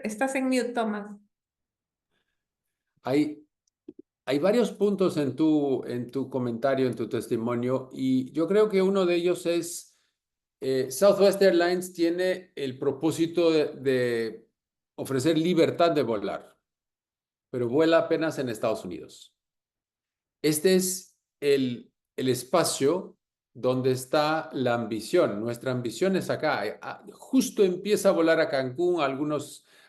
Estás en mute, Tomás. Hay varios puntos en tu comentario, en tu testimonio, y yo creo que uno de ellos es, Southwest Airlines tiene el propósito de ofrecer libertad de volar, pero vuela apenas en Estados Unidos. Este es el espacio donde está la ambición. Nuestra ambición es acá. Justo empieza a volar a Cancún, a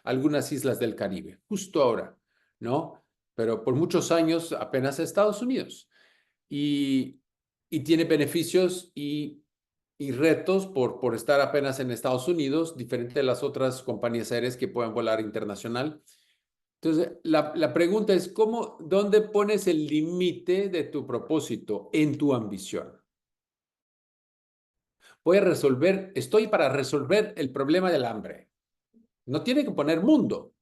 algunas islas del Caribe, justo ahora, ¿no? Pero por muchos años apenas a Estados Unidos. Y tiene beneficios y retos por estar apenas en Estados Unidos, diferente de las otras compañías aéreas que pueden volar internacional. Entonces, la pregunta es, ¿dónde pones el límite de tu propósito en tu ambición? Estoy para resolver el problema del hambre, No tiene que poner mundo.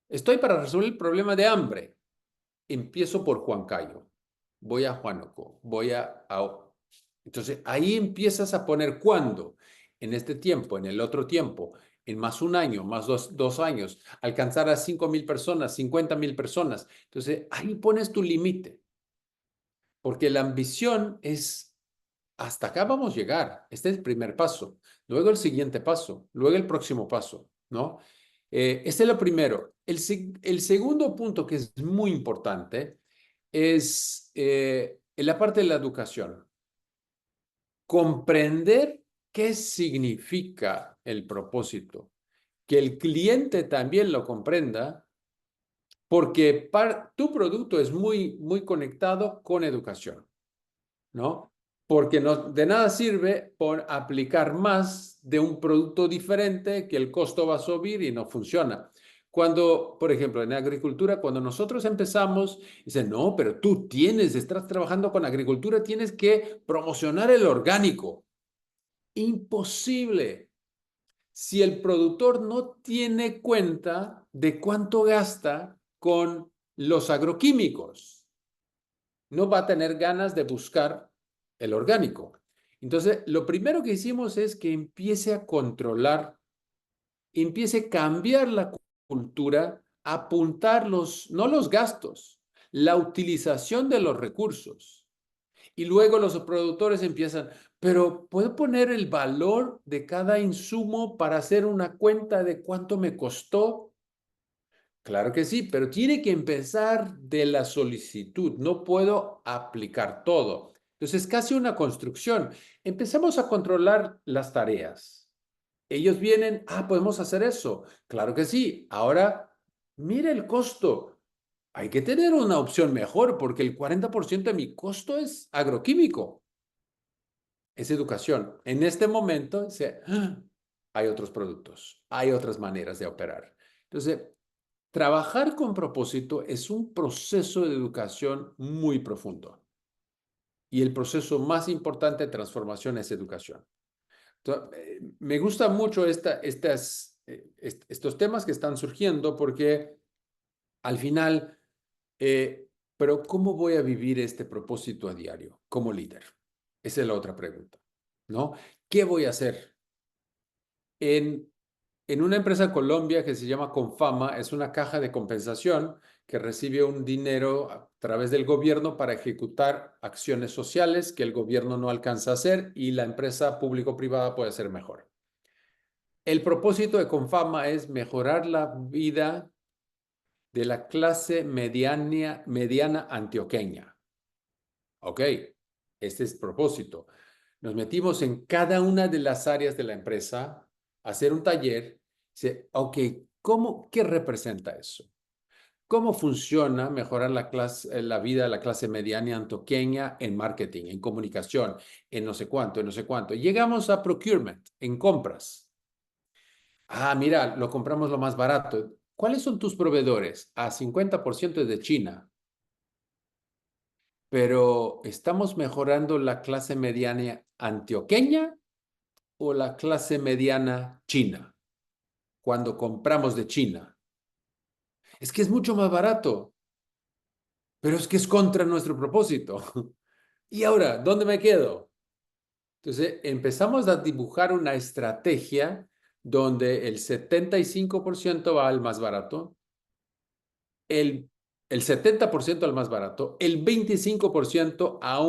Estoy para resolver el problema de hambre. Empiezo por Huancayo. Voy a Huánuco. Entonces, ahí empiezas a poner cuándo. En este tiempo, en el otro tiempo, en más un año, más dos años, alcanzar a 5,000 personas, 50,000 personas. Entonces, ahí pones tu límite. Porque la ambición es, hasta acá vamos a llegar. Este es el primer paso. Luego el siguiente paso. Luego el próximo paso, ¿no? Este es lo primero. El segundo punto que es muy importante es en la parte de la educación. Comprender qué significa el propósito. Que el cliente también lo comprenda, porque tu producto es muy, muy conectado con educación, ¿no? Porque de nada sirve por aplicar más de un producto diferente que el costo va a subir y no funciona. Cuando, por ejemplo, en agricultura, cuando nosotros empezamos, dicen, no, pero tú estás trabajando con agricultura, tienes que promocionar el orgánico. Imposible. Si el productor no tiene cuenta de cuánto gasta con los agroquímicos, no va a tener ganas de buscar el orgánico. Entonces, lo primero que hicimos es que empiece a controlar, empiece a cambiar la cultura, apuntar no los gastos, la utilización de los recursos. Y luego los productores empiezan, pero ¿puedo poner el valor de cada insumo para hacer una cuenta de cuánto me costó? Claro que sí, pero tiene que empezar de la solicitud. No puedo aplicar todo. Entonces, es casi una construcción. Empezamos a controlar las tareas. Ellos vienen, podemos hacer eso. Claro que sí. Ahora, mire el costo. Hay que tener una opción mejor porque el 40% de mi costo es agroquímico. Es educación. En este momento hay otros productos, hay otras maneras de operar. Entonces, trabajar con propósito es un proceso de educación muy profundo. Y el proceso más importante de transformación es educación. Entonces, me gusta mucho estos temas que están surgiendo porque al final, pero ¿cómo voy a vivir este propósito a diario como líder? Esa es la otra pregunta, ¿no? ¿Qué voy a hacer? En una empresa en Colombia que se llama Confama, es una caja de compensación que recibe un dinero a través del gobierno para ejecutar acciones sociales que el gobierno no alcanza a hacer y la empresa público-privada puede hacer mejor. El propósito de Confama es mejorar la vida de la clase mediana antioqueña. Ok, este es el propósito. Nos metimos en cada una de las áreas de la empresa a hacer un taller. Dice, ok, ¿qué representa eso? ¿Cómo funciona mejorar la vida de la clase mediana antioqueña en marketing, en comunicación, en no sé cuánto, en no sé cuánto? Llegamos a procurement, en compras. Mira, lo compramos lo más barato. ¿Cuáles son tus proveedores? 50% de China. Pero ¿estamos mejorando la clase mediana antioqueña o la clase mediana china cuando compramos de China? Es que es mucho más barato, pero es que es contra nuestro propósito. Y ahora, ¿dónde me quedo? Entonces, empezamos a dibujar una estrategia donde el 75% va al más barato, el 70% al más barato, el 25% a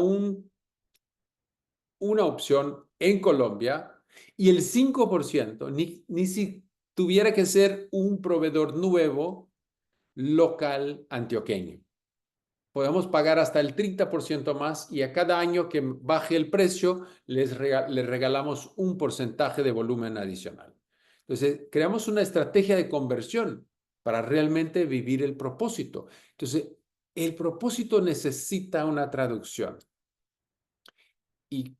una opción en Colombia y el 5%, ni si tuviera que ser un proveedor nuevo local antioqueño. Podemos pagar hasta el 30% más y a cada año que baje el precio les regalamos un porcentaje de volumen adicional. Entonces, creamos una estrategia de conversión para realmente vivir el propósito. Entonces, el propósito necesita una traducción. ¿Y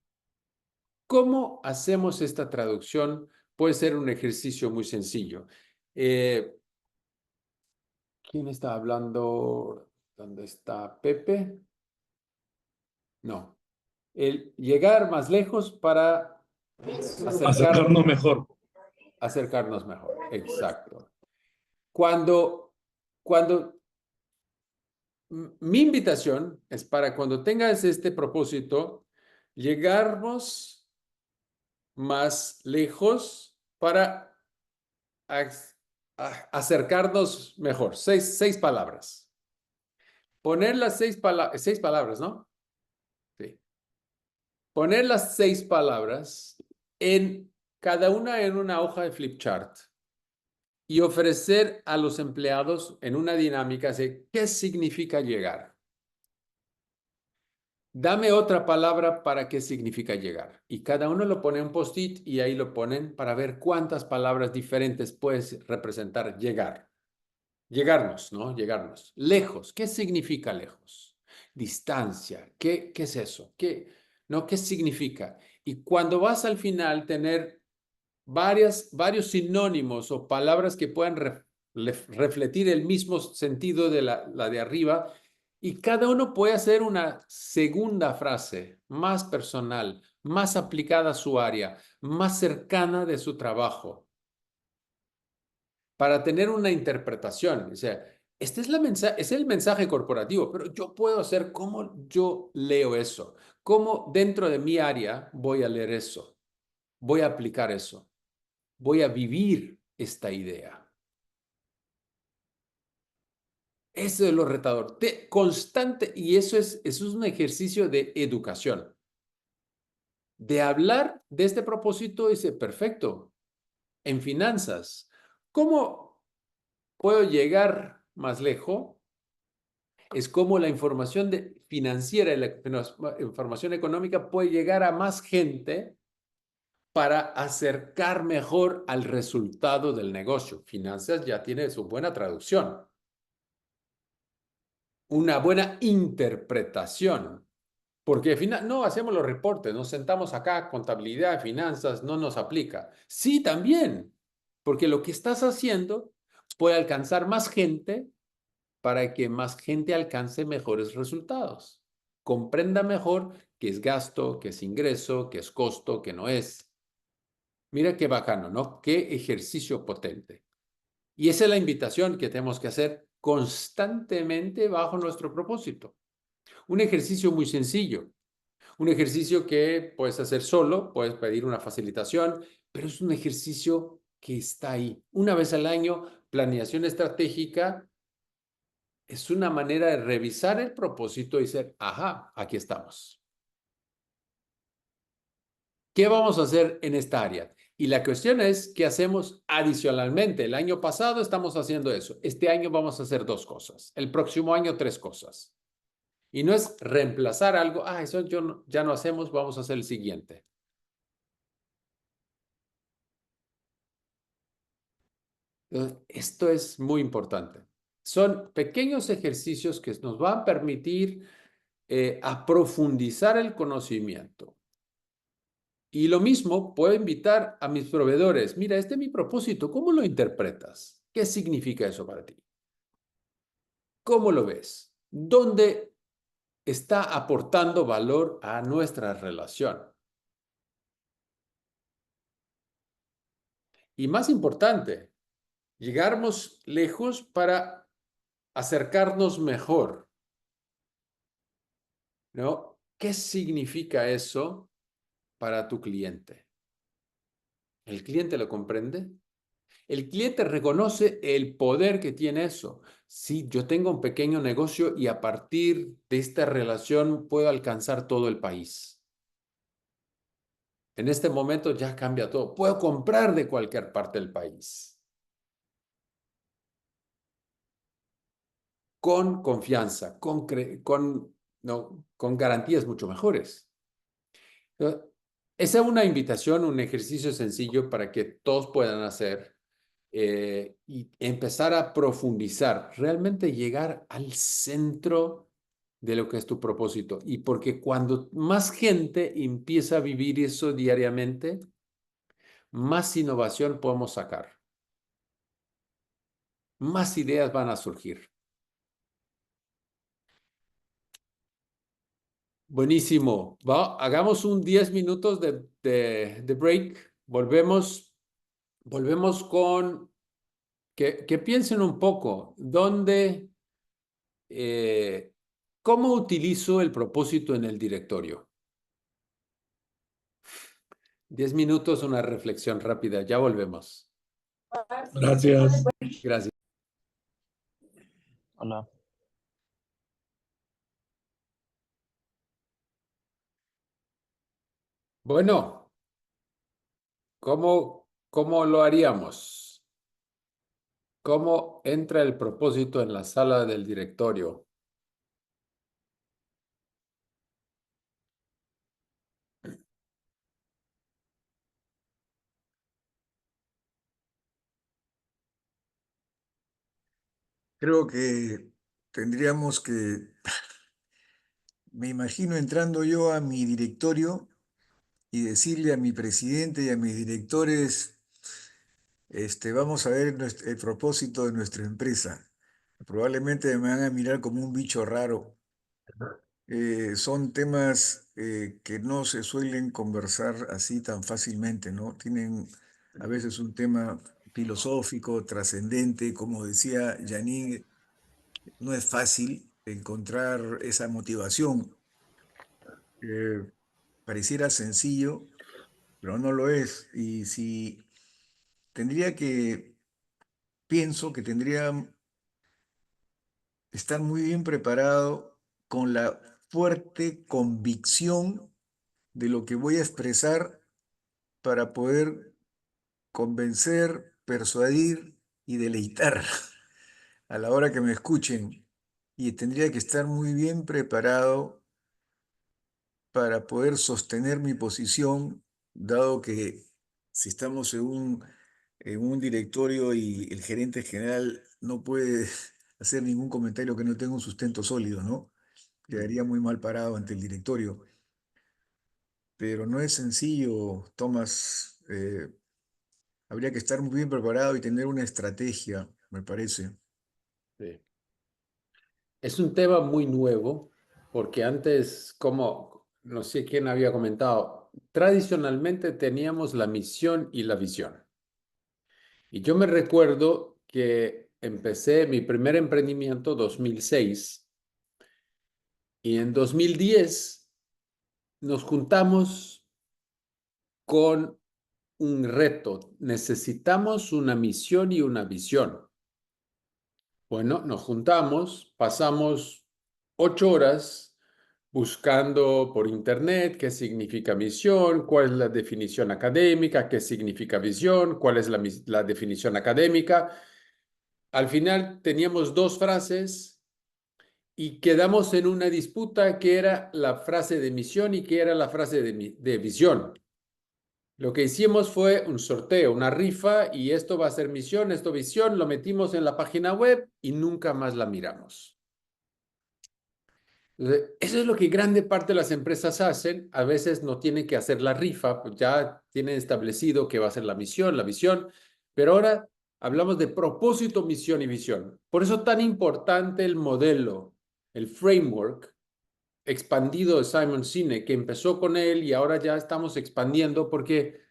cómo hacemos esta traducción? Puede ser un ejercicio muy sencillo. ¿Quién está hablando? ¿Dónde está Pepe? No. El llegar más lejos para acercarnos mejor. acercarnos mejor. Exacto. Cuando mi invitación es para cuando tengas este propósito, llegarnos más lejos para acercarnos mejor. Seis palabras. Poner las seis palabras, ¿no? Sí. Poner las 6 palabras en cada una en una hoja de flip chart y ofrecer a los empleados en una dinámica de qué significa llegar. Dame otra palabra para qué significa llegar. Y cada uno lo pone en post-it y ahí lo ponen para ver cuántas palabras diferentes puedes representar llegar. Llegarnos, ¿no? Llegarnos. Lejos. ¿Qué significa lejos? Distancia. ¿Qué es eso? ¿Qué significa? Y cuando vas al final tener varios sinónimos o palabras que puedan refletir el mismo sentido de la de arriba, y cada uno puede hacer una segunda frase más personal, más aplicada a su área, más cercana de su trabajo, para tener una interpretación. O sea, este es el mensaje corporativo, pero yo puedo hacer cómo yo leo eso, cómo dentro de mi área voy a leer eso, voy a aplicar eso, voy a vivir esta idea. Eso es lo retador, constante, y eso es un ejercicio de educación. De hablar de este propósito, dice, perfecto, en finanzas, ¿cómo puedo llegar más lejos? Es como la información financiera y la información económica puede llegar a más gente para acercar mejor al resultado del negocio. Finanzas ya tiene su buena traducción. Una buena interpretación. Porque al final no hacemos los reportes, nos sentamos acá, contabilidad, finanzas, no nos aplica. Sí, también, porque lo que estás haciendo puede alcanzar más gente para que más gente alcance mejores resultados. Comprenda mejor qué es gasto, qué es ingreso, qué es costo, qué no es. Mira qué bacano, ¿no? Qué ejercicio potente. Y esa es la invitación que tenemos que hacer constantemente bajo nuestro propósito. Un ejercicio muy sencillo. Un ejercicio que puedes hacer solo, puedes pedir una facilitación, pero es un ejercicio que está ahí. Una vez al año, planeación estratégica es una manera de revisar el propósito y decir, ajá, aquí estamos. ¿Qué vamos a hacer en esta área? Y la cuestión es, ¿qué hacemos adicionalmente? El año pasado estamos haciendo eso. Este año vamos a hacer 2 cosas. El próximo año 3 cosas. Y no es reemplazar algo, eso ya no hacemos, vamos a hacer el siguiente. Esto es muy importante. Son pequeños ejercicios que nos van a permitir a profundizar el conocimiento. Y lo mismo, puedo invitar a mis proveedores. Mira, este es mi propósito. ¿Cómo lo interpretas? ¿Qué significa eso para ti? ¿Cómo lo ves? ¿Dónde está aportando valor a nuestra relación? Y más importante, llegarnos lejos para acercarnos mejor, ¿no? ¿Qué significa eso para tu cliente? ¿El cliente lo comprende? El cliente reconoce el poder que tiene eso. Sí, yo tengo un pequeño negocio y a partir de esta relación puedo alcanzar todo el país. En este momento ya cambia todo. Puedo comprar de cualquier parte del país. Con confianza, con garantías mucho mejores. Esa es una invitación, un ejercicio sencillo para que todos puedan hacer y empezar a profundizar, realmente llegar al centro de lo que es tu propósito. Y porque cuando más gente empieza a vivir eso diariamente, más innovación podemos sacar. Más ideas van a surgir. Buenísimo. Hagamos un 10 minutos de break. Volvemos volvemos con que piensen un poco, ¿cómo utilizo el propósito en el directorio? 10 minutos, una reflexión rápida, ya volvemos. Gracias. Gracias. Hola. Bueno, ¿cómo lo haríamos? ¿Cómo entra el propósito en la sala del directorio? Creo que tendríamos que, me imagino entrando yo a mi directorio y decirle a mi presidente y a mis directores, vamos a ver el propósito de nuestra empresa. Probablemente me van a mirar como un bicho raro. Son temas que no se suelen conversar así tan fácilmente, ¿no? Tienen a veces un tema filosófico, trascendente, como decía Janine, no es fácil encontrar esa motivación. Eh, Pareciera sencillo, pero no lo es. Y si tendría que, pienso que tendría que estar muy bien preparado con la fuerte convicción de lo que voy a expresar para poder convencer, persuadir y deleitar a la hora que me escuchen. Y tendría que estar muy bien preparado para poder sostener mi posición, dado que si estamos en un directorio y el gerente general no puede hacer ningún comentario que no tenga un sustento sólido, ¿no? Quedaría muy mal parado ante el directorio. Pero no es sencillo, Tomás. Habría que estar muy bien preparado y tener una estrategia, me parece. Sí. Es un tema muy nuevo, porque antes, como no sé quién había comentado, tradicionalmente teníamos la misión y la visión. Y yo me recuerdo que empecé mi primer emprendimiento 2006 y en 2010 nos juntamos con un reto. Necesitamos una misión y una visión. Bueno, nos juntamos, pasamos 8 horas buscando por internet qué significa misión, cuál es la definición académica, qué significa visión, cuál es la definición académica. Al final teníamos 2 frases y quedamos en una disputa que era la frase de misión y que era la frase de visión. Lo que hicimos fue un sorteo, una rifa, y esto va a ser misión, esto visión, lo metimos en la página web y nunca más la miramos. Entonces, eso es lo que grande parte de las empresas hacen. A veces no tienen que hacer la rifa, pues ya tienen establecido que va a ser la misión, la visión, pero ahora hablamos de propósito, misión y visión. Por eso tan importante el modelo, el framework expandido de Simon Sinek, que empezó con él y ahora ya estamos expandiendo porque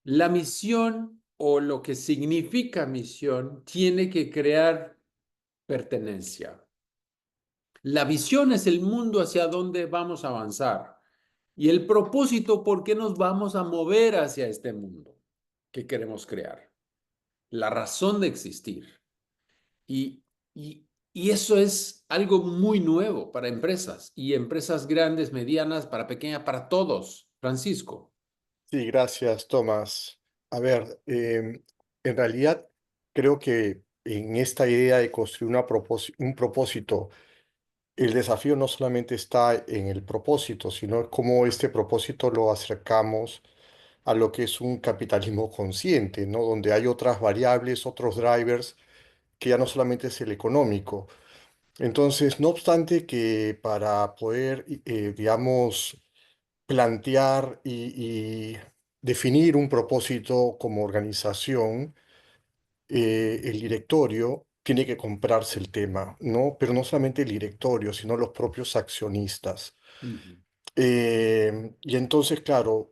la misión o lo que significa misión tiene que crear pertenencia. La visión es el mundo hacia donde vamos a avanzar y el propósito, ¿por qué nos vamos a mover hacia este mundo que queremos crear? La razón de existir. Y, y eso es algo muy nuevo para empresas y empresas grandes, medianas, para pequeñas, para todos. Francisco. Sí, gracias, Tomás. A ver, en realidad creo que en esta idea de construir un propósito, el desafío no solamente está en el propósito, sino cómo este propósito lo acercamos a lo que es un capitalismo consciente, ¿no? Donde hay otras variables, otros drivers, que ya no solamente es el económico. Entonces, no obstante que para poder, digamos, plantear y definir un propósito como organización, el directorio tiene que comprarse el tema, ¿no? Pero no solamente el directorio, sino los propios accionistas. Y entonces, claro,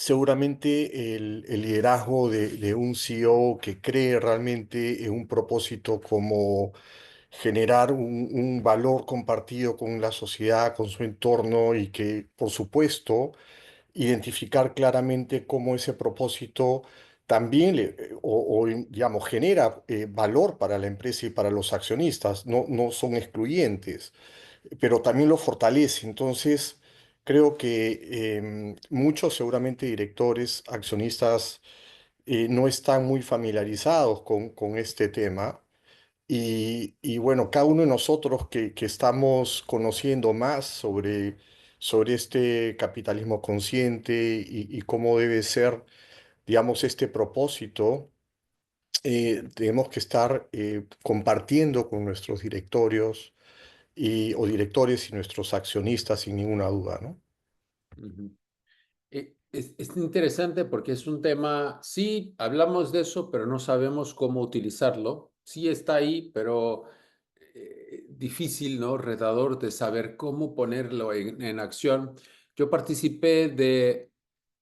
seguramente el liderazgo de un CEO que cree realmente en un propósito como generar un valor compartido con la sociedad, con su entorno y que, por supuesto, identificar claramente cómo ese propósito también digamos, genera valor para la empresa y para los accionistas, no son excluyentes, pero también lo fortalece. Entonces, creo que muchos seguramente directores, accionistas, no están muy familiarizados con este tema. Y bueno, cada uno de nosotros que estamos conociendo más sobre este capitalismo consciente y cómo debe ser, digamos, este propósito, tenemos que estar compartiendo con nuestros directorios o directores y nuestros accionistas sin ninguna duda, ¿no? Ujú. Es interesante porque es un tema, sí, hablamos de eso, pero no sabemos cómo utilizarlo. Sí está ahí, pero difícil, ¿no? Retador de saber cómo ponerlo en acción. Yo participé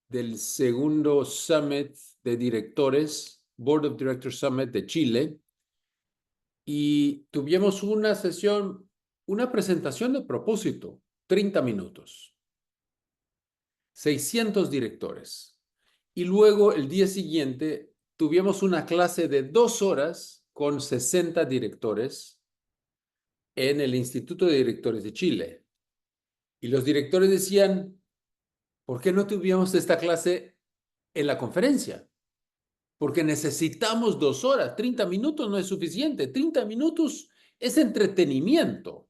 del segundo Summit de Directores, Board of Directors Summit de Chile, y tuvimos una sesión, una presentación de propósito, 30 minutos. 600 directores. Y luego el día siguiente tuvimos una clase de 2 horas con 60 directores en el Instituto de Directores de Chile. Y los directores decían, ¿por qué no tuvimos esta clase en la conferencia? Porque necesitamos 2 horas, 30 minutos no es suficiente, 30 minutos es entretenimiento.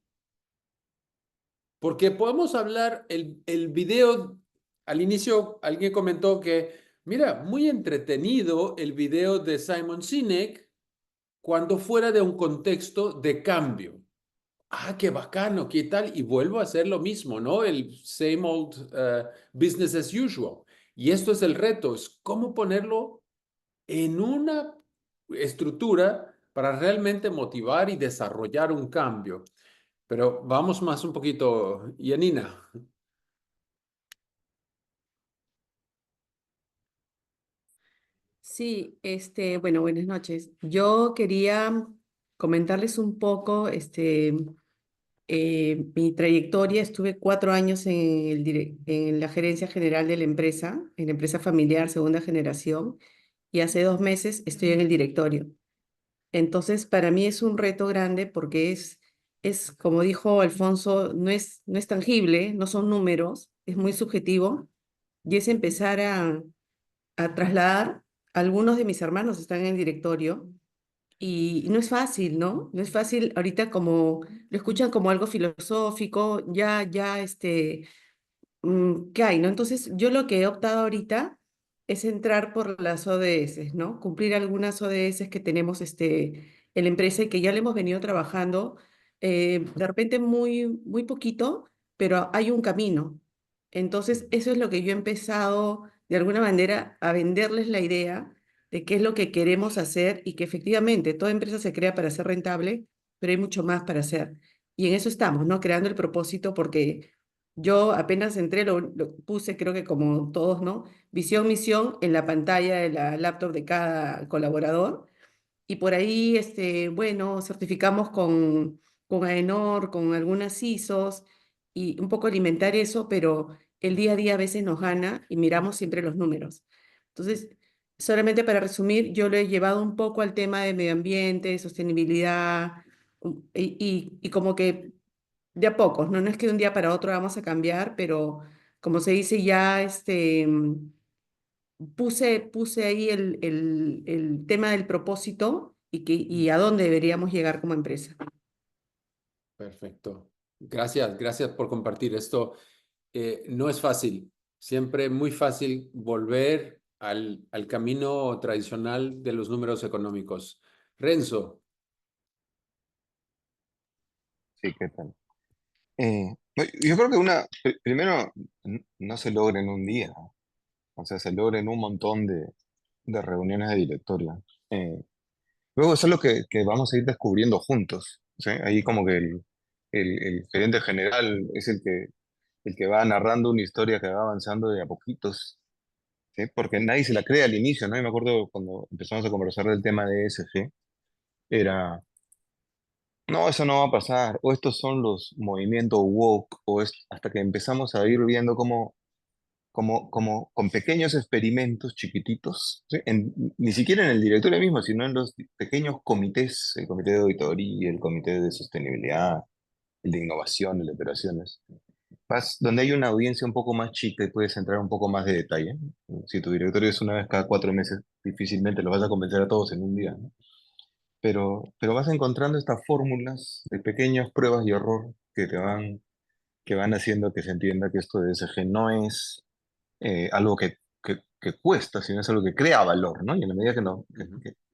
Porque podemos hablar, el video, al inicio alguien comentó que, mira, muy entretenido el video de Simon Sinek cuando fuera de un contexto de cambio. Ah, qué bacano, qué tal, y vuelvo a hacer lo mismo, ¿no? El same old business as usual. Y esto es el reto, es cómo ponerlo en una estructura para realmente motivar y desarrollar un cambio. Pero vamos más un poquito, Yanina. Sí, bueno, buenas noches. Yo quería comentarles un poco, mi trayectoria. Estuve 4 años en la gerencia general de en la empresa familiar segunda generación, y hace 2 meses estoy en el directorio. Entonces, para mí es un reto grande porque como dijo Alfonso, no es tangible, no son números, es muy subjetivo, y es empezar a trasladar. Algunos de mis hermanos están en el directorio y no es fácil, ¿no? No es fácil ahorita, como lo escuchan como algo filosófico, ¿qué hay, no? Entonces, yo lo que he optado ahorita es entrar por las ODS, ¿no? Cumplir algunas ODS que tenemos en la empresa y que ya le hemos venido trabajando, de repente muy, muy poquito, pero hay un camino. Entonces, eso es lo que yo he empezado de alguna manera a venderles la idea de qué es lo que queremos hacer, y que efectivamente toda empresa se crea para ser rentable, pero hay mucho más para hacer. Y en eso estamos, ¿no? Creando el propósito, porque yo apenas entré, lo puse, creo que como todos, ¿no? Visión, misión en la pantalla de la laptop de cada colaborador. Y por ahí, bueno, certificamos con AENOR, con algunas ISOs, y un poco alimentar eso, pero el día a día a veces nos gana y miramos siempre los números. Entonces, solamente para resumir, yo lo he llevado un poco al tema de medio ambiente, sostenibilidad, y como que de a pocos, ¿no? No es que de un día para otro vamos a cambiar, pero como se dice ya, puse ahí el tema del propósito y a dónde deberíamos llegar como empresa. Perfecto. Gracias por compartir esto. No es fácil, siempre muy fácil volver al camino tradicional de los números económicos. Renzo. Sí, ¿qué tal? Yo creo que primero no se logra en un día, o sea, se logra en un montón de reuniones de directorio. Luego eso es lo que vamos a ir descubriendo juntos, ¿sí? Ahí como que el gerente general es el que va narrando una historia que va avanzando de a poquitos, ¿sí? Porque nadie se la cree al inicio, ¿no? Yo me acuerdo cuando empezamos a conversar del tema de ESG, era, no, eso no va a pasar, o estos son los movimientos woke, hasta que empezamos a ir viendo como con pequeños experimentos chiquititos, ¿sí? Ni siquiera en el directorio mismo, sino en los pequeños comités, el comité de auditoría, el comité de sostenibilidad, el de innovación, el de operaciones. Donde hay una audiencia un poco más chica y puedes entrar un poco más de detalle. Si tu directorio es una vez cada 4 meses, difícilmente lo vas a convencer a todos en un día, ¿no? Pero vas encontrando estas fórmulas de pequeñas pruebas y error que van haciendo que se entienda que esto de ESG no es algo que cuesta, sino es algo que crea valor, ¿no? Y en la medida que, no,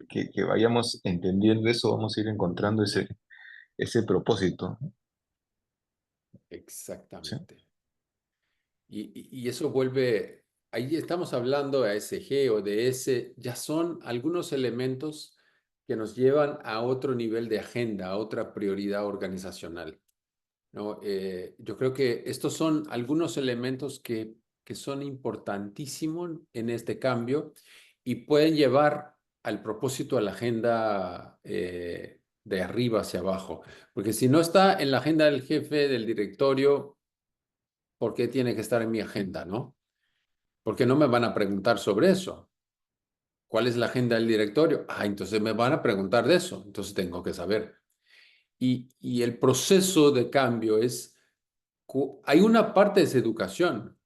que vayamos entendiendo eso, vamos a ir encontrando ese propósito. Exactamente. Y eso vuelve, ahí estamos hablando de ESG o de S, ya son algunos elementos que nos llevan a otro nivel de agenda, a otra prioridad organizacional, ¿no? Yo creo que estos son algunos elementos que son importantísimos en este cambio y pueden llevar al propósito a la agenda de arriba hacia abajo. Porque si no está en la agenda del jefe, del directorio, ¿por qué tiene que estar en mi agenda, no? Porque no me van a preguntar sobre eso. ¿Cuál es la agenda del directorio? Ah, entonces me van a preguntar de eso. Entonces tengo que saber. Y el proceso de cambio hay una parte de esa educación.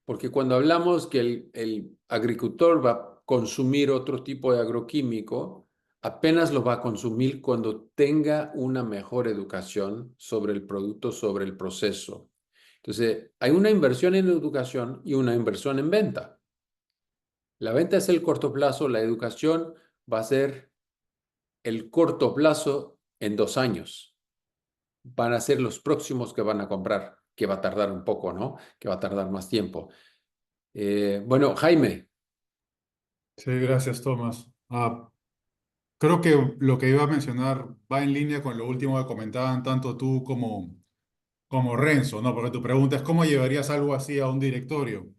Porque cuando hablamos que el agricultor va a consumir otro tipo de agroquímico, apenas lo va a consumir cuando tenga una mejor educación sobre el producto, sobre el proceso. Entonces, hay una inversión en educación y una inversión en venta. La venta es el corto plazo, la educación va a ser el corto plazo en 2 años. Van a ser los próximos que van a comprar, que va a tardar un poco, ¿no? Que va a tardar más tiempo. Bueno, Jaime. Sí, gracias, Tomás. Creo que lo que iba a mencionar va en línea con lo último que comentaban tanto tú como Renzo, ¿no? Porque tu pregunta es, ¿cómo llevarías algo así a un directorio?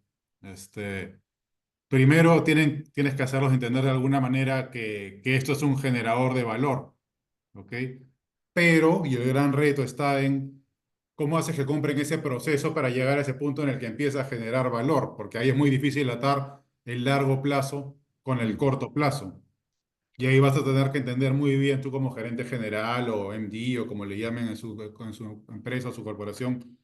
Primero tienes que hacerlos entender de alguna manera que esto es un generador de valor, ¿ok? Pero, y el gran reto está en cómo haces que compren ese proceso para llegar a ese punto en el que empieza a generar valor, porque ahí es muy difícil atar el largo plazo con el corto plazo. Y ahí vas a tener que entender muy bien tú como gerente general o MD o como le llamen en su empresa o su corporación,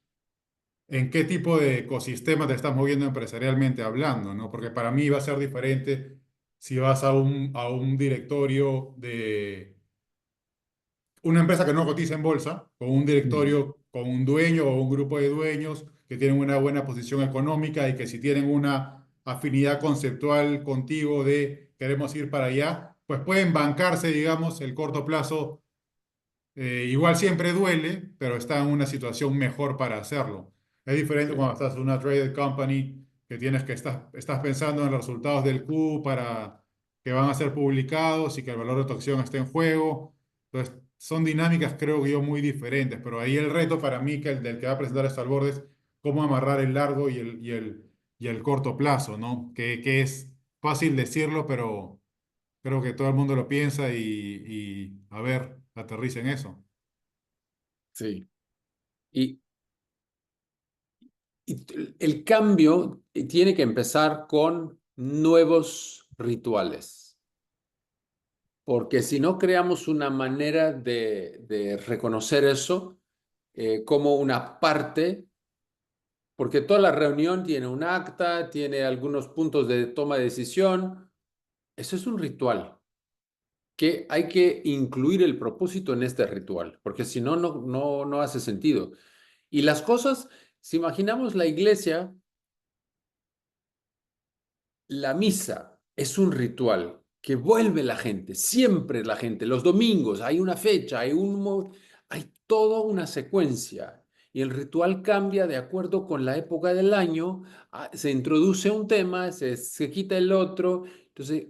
en qué tipo de ecosistema te estás moviendo empresarialmente hablando, ¿no? Porque para mí va a ser diferente si vas a un directorio de una empresa que no cotiza en bolsa, con un directorio, con un dueño o un grupo de dueños que tienen una buena posición económica y que si tienen una afinidad conceptual contigo de queremos ir para allá, pues pueden bancarse, digamos, el corto plazo. Igual siempre duele, pero está en una situación mejor para hacerlo. Es diferente cuando estás en una traded company que estás pensando en los resultados del Q para que van a ser publicados y que el valor de tu acción esté en juego. Entonces, son dinámicas, creo que yo, muy diferentes, pero ahí el reto para mí, del que va a presentar esto al borde, es cómo amarrar el largo y el corto plazo, ¿no? Que es fácil decirlo, pero creo que todo el mundo lo piensa y a ver, aterriza en eso. Sí. Y el cambio tiene que empezar con nuevos rituales, porque si no creamos una manera de reconocer eso como una parte, porque toda la reunión tiene un acta, tiene algunos puntos de toma de decisión, eso es un ritual, que hay que incluir el propósito en este ritual, porque si no, no hace sentido. Y las cosas, si imaginamos la iglesia, la misa es un ritual que vuelve la gente, siempre la gente, los domingos hay una fecha, hay toda una secuencia y el ritual cambia de acuerdo con la época del año, se introduce un tema, se quita el otro, entonces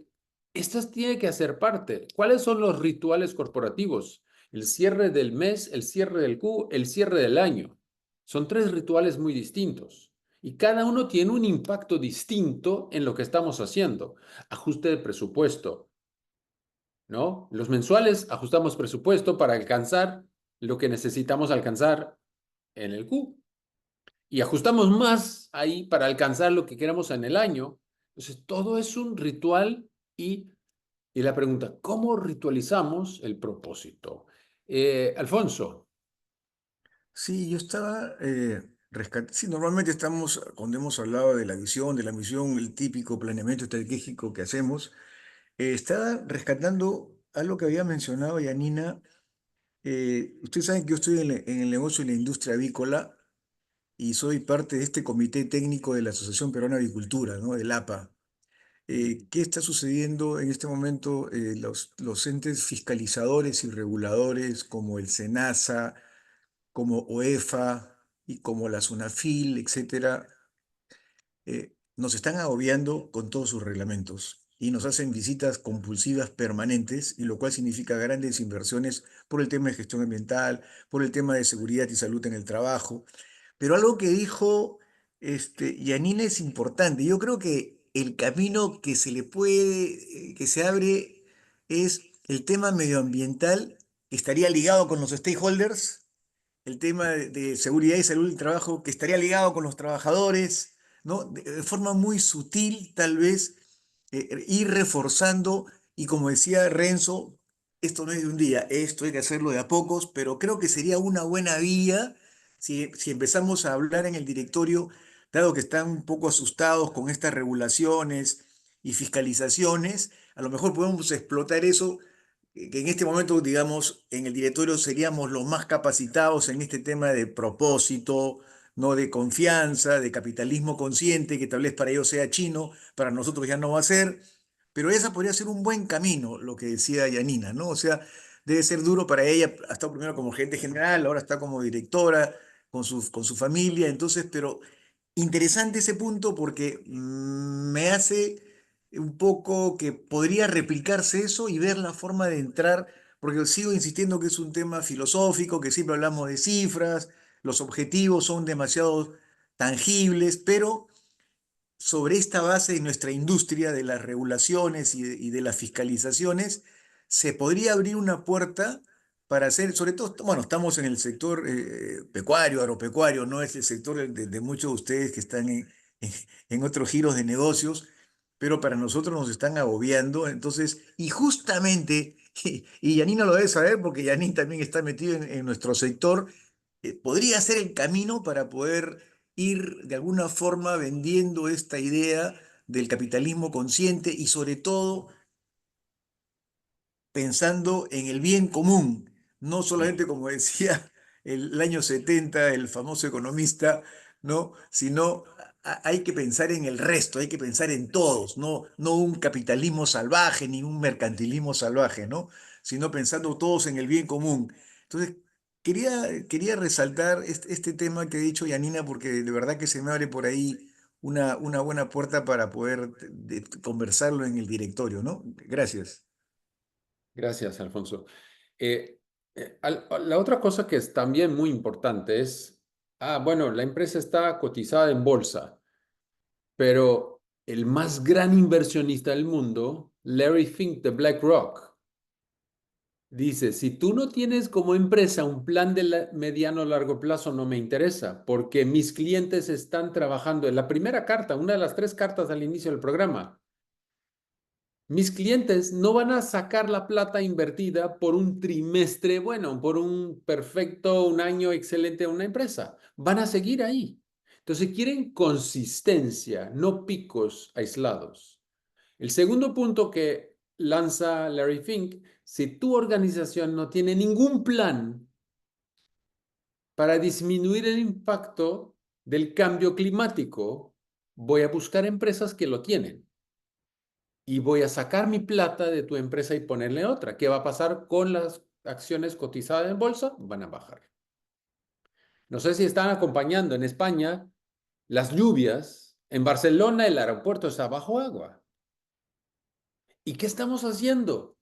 esto tiene que hacer parte. ¿Cuáles son los rituales corporativos? El cierre del mes, el cierre del Q, el cierre del año. Son 3 rituales muy distintos. Y cada uno tiene un impacto distinto en lo que estamos haciendo. Ajuste de presupuesto, ¿no? Los mensuales ajustamos presupuesto para alcanzar lo que necesitamos alcanzar en el Q. Y ajustamos más ahí para alcanzar lo que queremos en el año. Entonces, todo es un ritual y la pregunta, ¿cómo ritualizamos el propósito? Alfonso. Sí, yo estaba sí, normalmente estamos, cuando hemos hablado de la visión, de la misión, el típico planeamiento estratégico que hacemos, estaba rescatando algo que había mencionado Yanina. Ustedes saben que yo estoy en el negocio de la industria avícola y soy parte de este comité técnico de la Asociación Peruana de Avicultura, ¿no? Del APA. ¿Qué está sucediendo en este momento? Los entes fiscalizadores y reguladores como el SENASA, como OEFA y como la SUNAFIL, etcétera, nos están agobiando con todos sus reglamentos y nos hacen visitas compulsivas permanentes, y lo cual significa grandes inversiones por el tema de gestión ambiental, por el tema de seguridad y salud en el trabajo. Pero algo que dijo Yanina es importante. Yo creo que el camino que se le puede, que se abre es el tema medioambiental, que estaría ligado con los stakeholders, el tema de seguridad y salud del trabajo, que estaría ligado con los trabajadores, ¿no? De forma muy sutil, tal vez, ir reforzando, y como decía Renzo, esto no es de un día, esto hay que hacerlo de a pocos, pero creo que sería una buena vía si empezamos a hablar en el directorio, dado que están un poco asustados con estas regulaciones y fiscalizaciones, a lo mejor podemos explotar eso, que en este momento, digamos, en el directorio seríamos los más capacitados en este tema de propósito, no de confianza, de capitalismo consciente, que tal vez para ellos sea chino, para nosotros ya no va a ser, pero esa podría ser un buen camino, lo que decía Yanina, ¿no? O sea, debe ser duro para ella, ha estado primero como gerente general, ahora está como directora con su familia, entonces, pero interesante ese punto porque me hace un poco que podría replicarse eso y ver la forma de entrar, porque sigo insistiendo que es un tema filosófico, que siempre hablamos de cifras, los objetivos son demasiado tangibles, pero sobre esta base de nuestra industria, de las regulaciones y de las fiscalizaciones, se podría abrir una puerta para hacer, sobre todo, bueno, estamos en el sector pecuario, agropecuario, no es el sector de muchos de ustedes que están en otros giros de negocios, pero para nosotros nos están agobiando, entonces, y justamente, y Yanina lo debe saber porque Yanin también está metido en nuestro sector, podría ser el camino para poder ir de alguna forma vendiendo esta idea del capitalismo consciente y sobre todo pensando en el bien común, no solamente como decía el año 70 el famoso economista, ¿no? Sino hay que pensar en el resto, hay que pensar en todos, no un capitalismo salvaje ni un mercantilismo salvaje, ¿no? Sino pensando todos en el bien común. Entonces, quería resaltar este tema que ha dicho Yanina, porque de verdad que se me abre por ahí una buena puerta para poder conversarlo en el directorio, ¿no? Gracias. Gracias, Alfonso. La otra cosa que es también muy importante es, bueno, la empresa está cotizada en bolsa, pero el más gran inversionista del mundo, Larry Fink de BlackRock, dice, si tú no tienes como empresa un plan de mediano o largo plazo, no me interesa, porque mis clientes están trabajando en la primera carta, una de las 3 cartas al inicio del programa. Mis clientes no van a sacar la plata invertida por un trimestre bueno, por un año excelente de una empresa. Van a seguir ahí. Entonces quieren consistencia, no picos aislados. El segundo punto que lanza Larry Fink, si tu organización no tiene ningún plan para disminuir el impacto del cambio climático, voy a buscar empresas que lo tienen. Y voy a sacar mi plata de tu empresa y ponerle otra. ¿Qué va a pasar con las acciones cotizadas en bolsa? Van a bajar. No sé si están acompañando en España las lluvias. En Barcelona el aeropuerto está bajo agua. ¿Y qué estamos haciendo?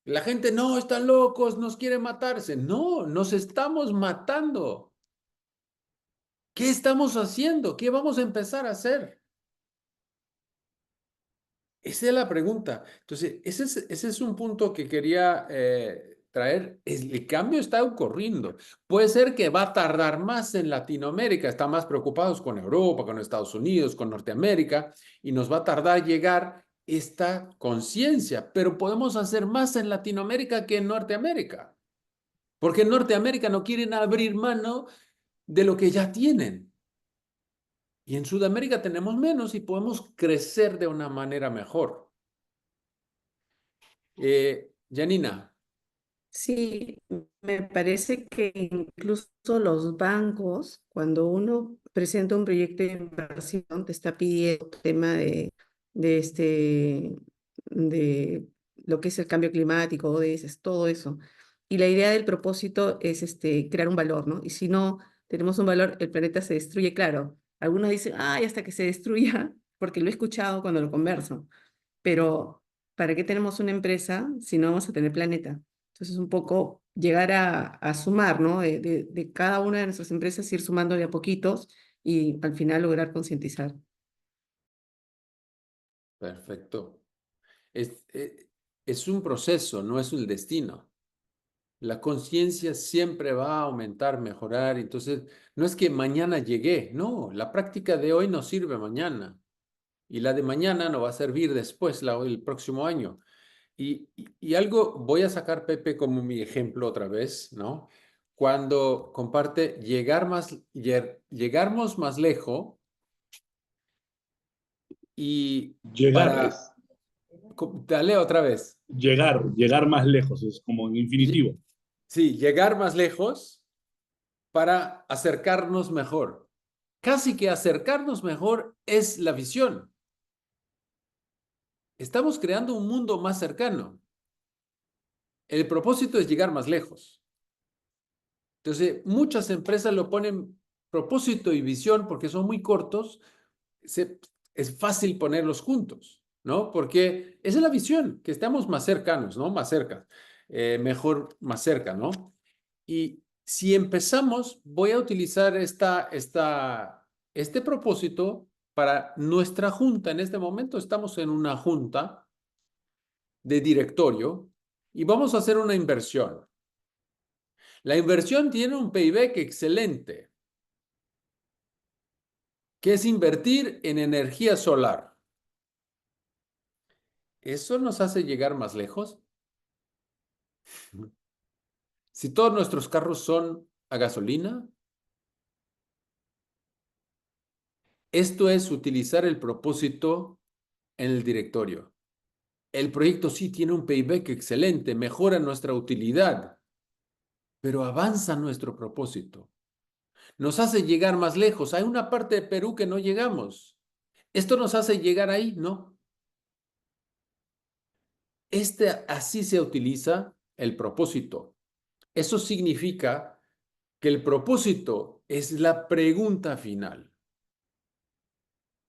La gente, no, están locos, nos quieren matarse. No, nos estamos matando. ¿Qué estamos haciendo? ¿Qué vamos a empezar a hacer? Esa es la pregunta. Entonces, ese es un punto que quería traer. El cambio está ocurriendo. Puede ser que va a tardar más en Latinoamérica. Están más preocupados con Europa, con Estados Unidos, con Norteamérica, y nos va a tardar llegar esta conciencia. Pero podemos hacer más en Latinoamérica que en Norteamérica. Porque en Norteamérica no quieren abrir mano de lo que ya tienen. Y en Sudamérica tenemos menos y podemos crecer de una manera mejor. Janina. Sí, me parece que incluso los bancos, cuando uno presenta un proyecto de inversión, te está pidiendo el tema de lo que es el cambio climático, ODS, todo eso. Y la idea del propósito es crear un valor, ¿no? Y si no tenemos un valor, el planeta se destruye, claro. Algunos dicen, ay, hasta que se destruya, porque lo he escuchado cuando lo converso. Pero, ¿para qué tenemos una empresa si no vamos a tener planeta? Entonces, un poco llegar a sumar, ¿no? De cada una de nuestras empresas, ir sumando de a poquitos y al final lograr concientizar. Perfecto. Es un proceso, no es un destino. La conciencia siempre va a aumentar, mejorar. Entonces, no es que mañana llegué, no, la práctica de hoy no sirve mañana. Y la de mañana no va a servir después, el próximo año. Y algo, voy a sacar Pepe como mi ejemplo otra vez, ¿no? Cuando comparte llegarmos más lejos y Llegar para... es Dale otra vez. llegar más lejos, es como en infinitivo. Sí, llegar más lejos para acercarnos mejor. Casi que acercarnos mejor es la visión. Estamos creando un mundo más cercano. El propósito es llegar más lejos. Entonces, muchas empresas lo ponen propósito y visión porque son muy cortos. Es fácil ponerlos juntos, ¿no? Porque esa es la visión, que estamos más cercanos, ¿no? Más cerca, mejor más cerca, ¿no? Y si empezamos, voy a utilizar este propósito para nuestra junta. En este momento estamos en una junta de directorio y vamos a hacer una inversión. La inversión tiene un payback excelente, que es invertir en energía solar. ¿Eso nos hace llegar más lejos? Si todos nuestros carros son a gasolina, esto es utilizar el propósito en el directorio. El proyecto sí tiene un payback excelente, mejora nuestra utilidad, pero avanza nuestro propósito. Nos hace llegar más lejos. Hay una parte de Perú que no llegamos. ¿Esto nos hace llegar ahí? No. Así se utiliza el propósito. Eso significa que el propósito es la pregunta final.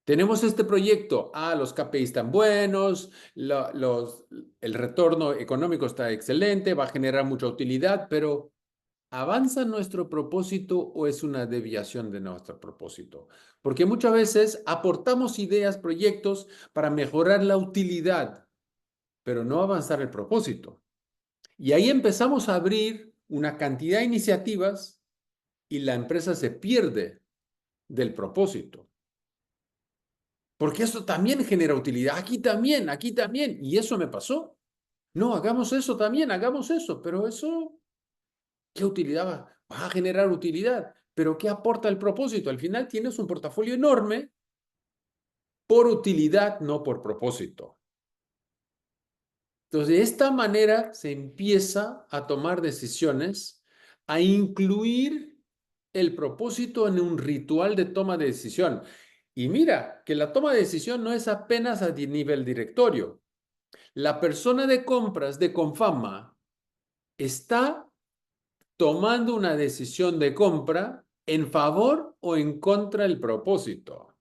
Tenemos este proyecto, los KPIs están buenos, el retorno económico está excelente, va a generar mucha utilidad, pero ¿avanza nuestro propósito o es una desviación de nuestro propósito? Porque muchas veces aportamos ideas, proyectos para mejorar la utilidad, pero no avanzar el propósito. Y ahí empezamos a abrir una cantidad de iniciativas y la empresa se pierde del propósito. Porque eso también genera utilidad. Aquí también. Y eso me pasó. No, hagamos eso también, hagamos eso. Pero eso, ¿qué utilidad va? Va a generar utilidad. Pero ¿qué aporta el propósito? Al final tienes un portafolio enorme por utilidad, no por propósito. Entonces, de esta manera se empieza a tomar decisiones, a incluir el propósito en un ritual de toma de decisión. Y mira, que la toma de decisión no es apenas a nivel directorio. La persona de compras de Confama está tomando una decisión de compra en favor o en contra del propósito.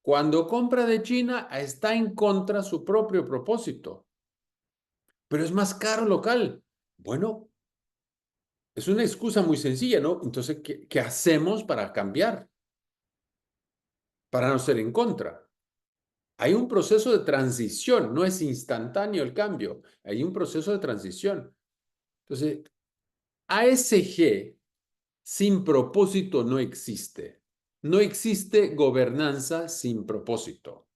Cuando compra de China, está en contra su propio propósito. Pero es más caro local. Bueno, Es una excusa muy sencilla, ¿no? Entonces, ¿qué hacemos para cambiar? Para no ser en contra. Hay un proceso de transición, no es instantáneo el cambio, hay un proceso de transición. Entonces, ASG sin propósito no existe. No existe gobernanza sin propósito.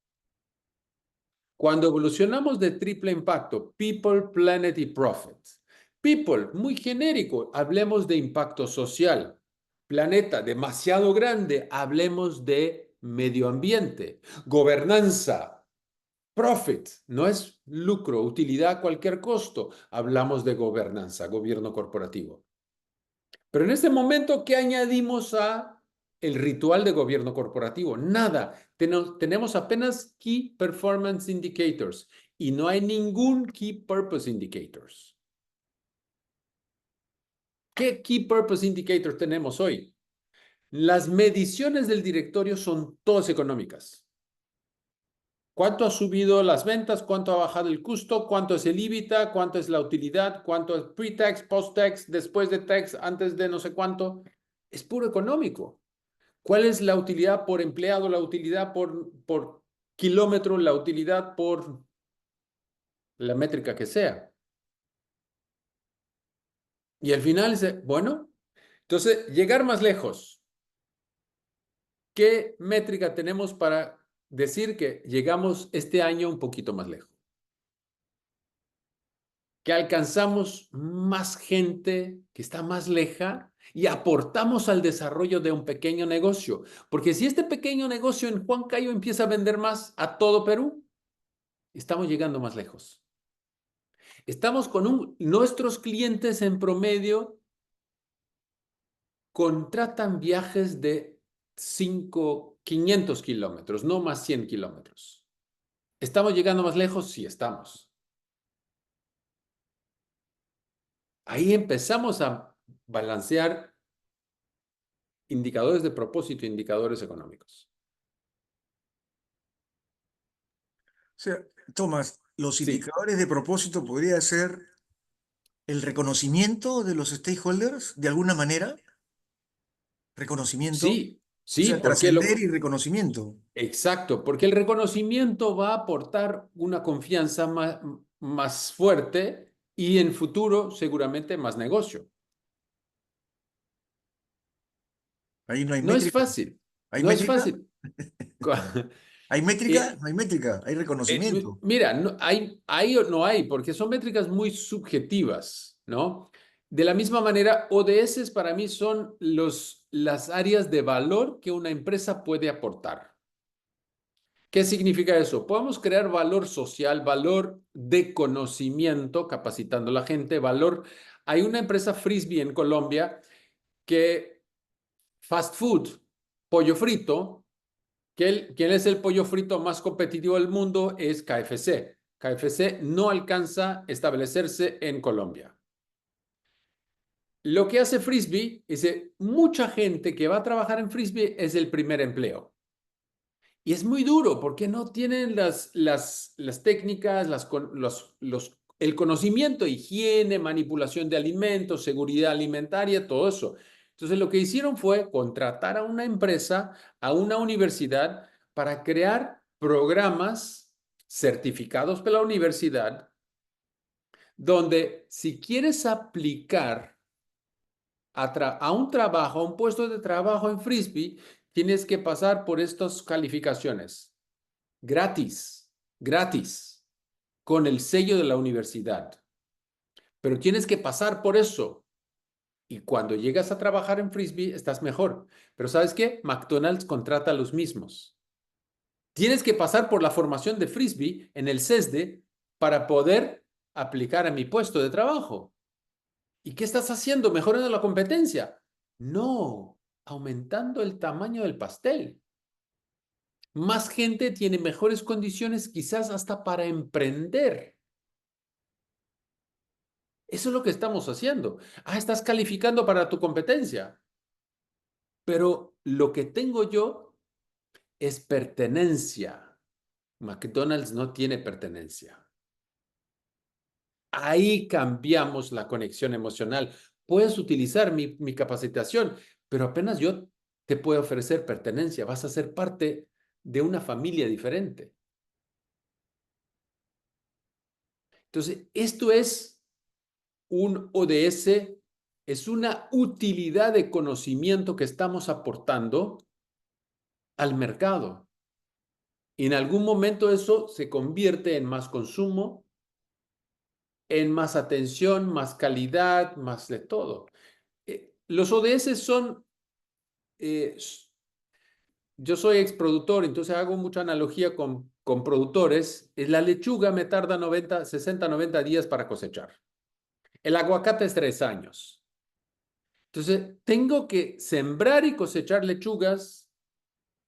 Cuando evolucionamos de triple impacto, People, Planet y Profit. People, muy genérico, hablemos de impacto social. Planeta, demasiado grande, hablemos de medio ambiente. Gobernanza, Profit, no es lucro, utilidad a cualquier costo. Hablamos de gobernanza, gobierno corporativo. Pero en este momento, ¿qué añadimos a el ritual de gobierno corporativo? Nada. Tenemos apenas Key Performance Indicators y no hay ningún Key Purpose Indicators. ¿Qué Key Purpose Indicators tenemos hoy? Las mediciones del directorio son todas económicas. ¿Cuánto ha subido las ventas? ¿Cuánto ha bajado el costo? ¿Cuánto es el EBITDA? ¿Cuánto es la utilidad? ¿Cuánto es pre-tax, post-tax, después de tax, antes de no sé cuánto? Es puro económico. ¿Cuál es la utilidad por empleado, la utilidad por kilómetro, la utilidad por la métrica que sea? Y al final dice, bueno, entonces llegar más lejos. ¿Qué métrica tenemos para decir que llegamos este año un poquito más lejos? Que alcanzamos más gente que está más leja y aportamos al desarrollo de un pequeño negocio. Porque si este pequeño negocio en Huancayo empieza a vender más a todo Perú, estamos llegando más lejos. Estamos con nuestros clientes en promedio contratan viajes de 500 kilómetros, no más 100 kilómetros. ¿Estamos llegando más lejos? Sí, estamos. Ahí empezamos a balancear indicadores de propósito e indicadores económicos. O sea, Tomás, los Sí. indicadores de propósito podría ser el reconocimiento de los stakeholders, de alguna manera. Reconocimiento. Sí, O sí, sea, porque trascender y reconocimiento. exacto, porque el reconocimiento va a aportar una confianza más fuerte y en futuro seguramente más negocio. Ahí no hay No es métrica. fácil, ¿Hay no es métrica? fácil. ¿Hay métrica? Eh, No hay métrica, hay reconocimiento. Mira, no, hay o no hay, porque son métricas muy subjetivas, ¿no? De la misma manera, ODS para mí son las áreas de valor que una empresa puede aportar. ¿Qué significa eso? Podemos crear valor social, valor de conocimiento, capacitando a la gente, valor. Hay una empresa Frisbee en Colombia que fast food, pollo frito, ¿quién es el pollo frito más competitivo del mundo? Es KFC. KFC no alcanza a establecerse en Colombia. Lo que hace Frisbee es que mucha gente que va a trabajar en Frisbee es el primer empleo. Y es muy duro porque no tienen las técnicas, el conocimiento, higiene, manipulación de alimentos, seguridad alimentaria, todo eso. Entonces lo que hicieron fue contratar a una empresa, a una universidad, para crear programas certificados por la universidad, donde si quieres aplicar a un trabajo, a un puesto de trabajo en Frisbee, tienes que pasar por estas calificaciones. Gratis, gratis, con el sello de la universidad. Pero tienes que pasar por eso. Y cuando llegas a trabajar en Frisbee, estás mejor. Pero ¿sabes qué? McDonald's contrata a los mismos. Tienes que pasar por la formación de Frisbee en el CESDE para poder aplicar a mi puesto de trabajo. ¿Y qué estás haciendo? ¿Mejorando la competencia? No, aumentando el tamaño del pastel. Más gente tiene mejores condiciones, quizás hasta para emprender. Eso es lo que estamos haciendo. Estás calificando para tu competencia. Pero lo que tengo yo es pertenencia. McDonald's no tiene pertenencia. Ahí cambiamos la conexión emocional. puedes utilizar mi capacitación, pero apenas yo te puedo ofrecer pertenencia, vas a ser parte de una familia diferente. Entonces, esto es un ODS, es una utilidad de conocimiento que estamos aportando al mercado. Y en algún momento eso se convierte en más consumo, en más atención, más calidad, más de todo. Los ODS son, yo soy exproductor, entonces hago mucha analogía con productores. La lechuga me tarda 60, 90 días para cosechar. El aguacate es 3 años. Entonces, tengo que sembrar y cosechar lechugas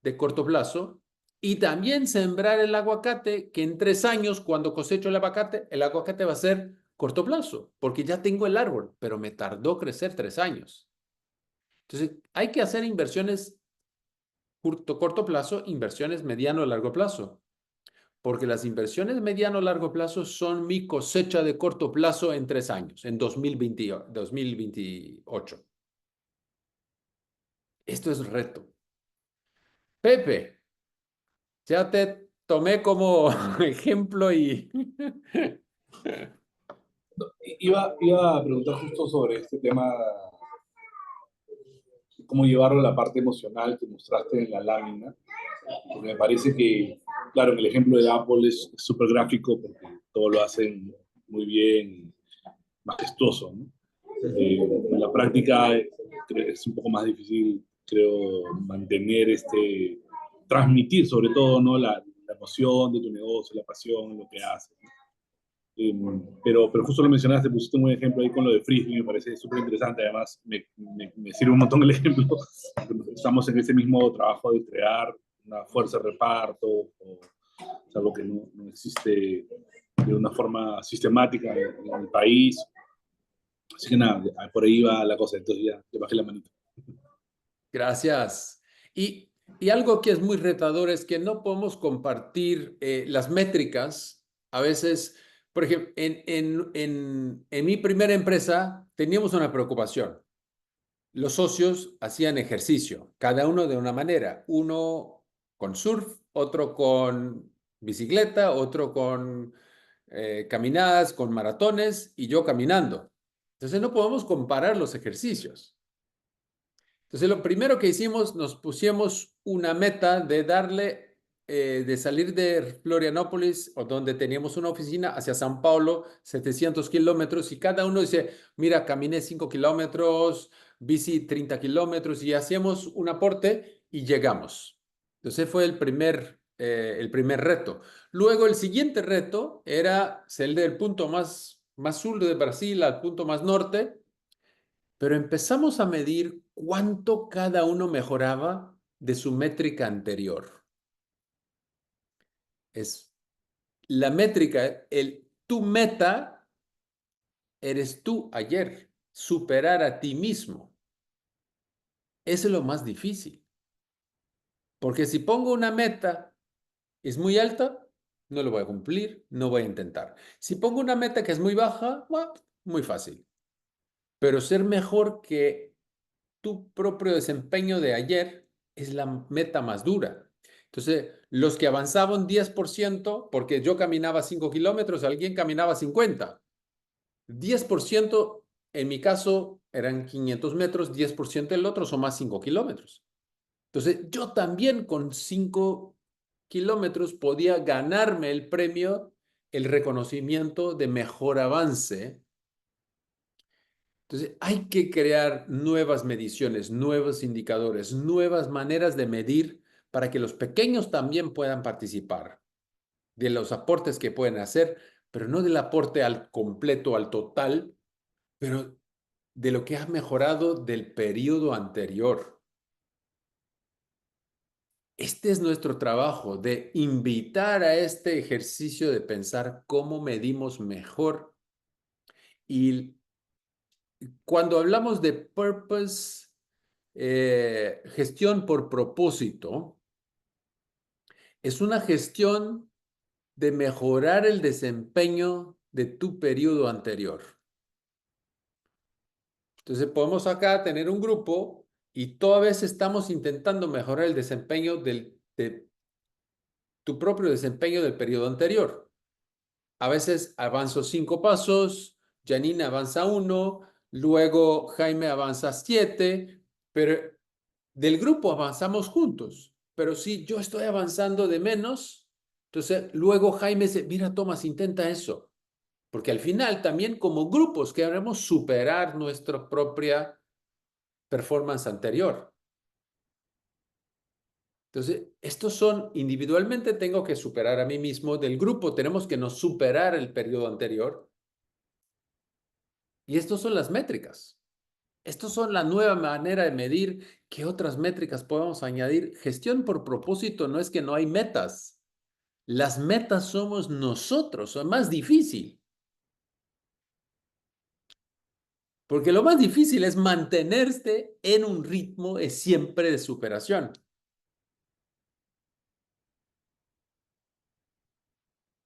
de corto plazo y también sembrar el aguacate, que en 3 años, cuando cosecho el aguacate va a ser corto plazo, porque ya tengo el árbol, pero me tardó crecer 3 años. Entonces, hay que hacer inversiones corto plazo, inversiones mediano a largo plazo, porque las inversiones mediano a largo plazo son mi cosecha de corto plazo en 3 años, en 2028. Esto es reto. Pepe, ya te tomé como ejemplo y... Iba a preguntar justo sobre este tema, cómo llevarlo a la parte emocional que mostraste en la lámina, porque me parece que, claro, en el ejemplo de Apple es súper gráfico porque todo lo hacen muy bien, majestuoso, ¿no? En la práctica es un poco más difícil, creo, mantener transmitir sobre todo, ¿no? La emoción de tu negocio, la pasión, lo que haces, ¿no? Pero justo lo mencionaste, pusiste un buen ejemplo ahí con lo de Frisbee, me parece súper interesante, además me sirve un montón el ejemplo, estamos en ese mismo trabajo de crear una fuerza de reparto, es algo que no existe de una forma sistemática en el país, así que nada, por ahí va la cosa, entonces ya te bajé la manita. Gracias. Y algo que es muy retador es que no podemos compartir las métricas. A veces, por ejemplo, en mi primera empresa teníamos una preocupación. Los socios hacían ejercicio, cada uno de una manera. Uno con surf, otro con bicicleta, otro con caminadas, con maratones y yo caminando. Entonces no podemos comparar los ejercicios. Entonces, lo primero que hicimos, nos pusimos una meta de de salir de Florianópolis, o donde teníamos una oficina, hacia San Paulo, 700 kilómetros, y cada uno dice, mira, caminé 5 kilómetros, bici 30 kilómetros, y hacíamos un aporte y llegamos. Entonces, fue el primer reto. Luego, el siguiente reto era salir del punto más sur de Brasil al punto más norte, pero empezamos a medir cuánto cada uno mejoraba de su métrica anterior. Es la métrica, tu meta eres tú ayer, superar a ti mismo. Eso es lo más difícil. Porque si pongo una meta, es muy alta, no lo voy a cumplir, no voy a intentar. Si pongo una meta que es muy baja, bueno, muy fácil. Pero ser mejor que tu propio desempeño de ayer es la meta más dura. Entonces, los que avanzaban 10%, porque yo caminaba 5 kilómetros, alguien caminaba 50. 10% en mi caso eran 500 metros, 10% el otro son más 5 kilómetros. Entonces, yo también con 5 kilómetros podía ganarme el premio, el reconocimiento de mejor avance. Entonces, hay que crear nuevas mediciones, nuevos indicadores, nuevas maneras de medir para que los pequeños también puedan participar de los aportes que pueden hacer, pero no del aporte al completo, al total, pero de lo que ha mejorado del periodo anterior. Este es nuestro trabajo, de invitar a este ejercicio de pensar cómo medimos mejor. Y cuando hablamos de purpose, gestión por propósito, es una gestión de mejorar el desempeño de tu periodo anterior. Entonces podemos acá tener un grupo y toda vez estamos intentando mejorar el desempeño de tu propio desempeño del periodo anterior. A veces avanzo 5 pasos, Janine avanza 1, luego Jaime avanza 7, pero del grupo avanzamos juntos. Pero si yo estoy avanzando de menos, entonces luego Jaime dice, mira, Tomás, intenta eso. Porque al final también como grupos queremos superar nuestra propia performance anterior. Entonces, estos son, individualmente tengo que superar a mí mismo, del grupo tenemos que nos superar el periodo anterior. Y estos son las métricas. Estos son la nueva manera de medir. ¿Qué otras métricas podemos añadir? Gestión por propósito no es que no hay metas. Las metas somos nosotros, es más difícil. Porque lo más difícil es mantenerse en un ritmo siempre de superación.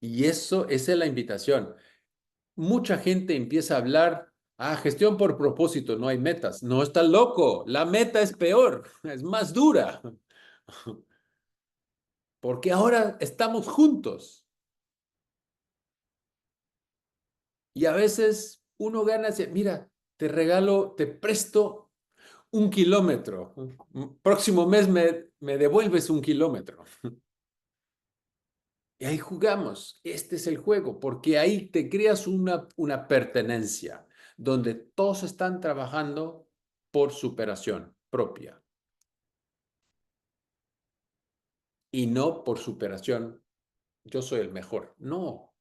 Y esa es la invitación. Mucha gente empieza a hablar, gestión por propósito, no hay metas. No, está loco, la meta es peor, es más dura. Porque ahora estamos juntos. Y a veces uno gana, dice, mira, te regalo, te presto 1 kilómetro. Próximo mes me devuelves 1 kilómetro. Y ahí jugamos. Este es el juego, porque ahí te creas una pertenencia, donde todos están trabajando por superación propia. Y no por superación, yo soy el mejor. No.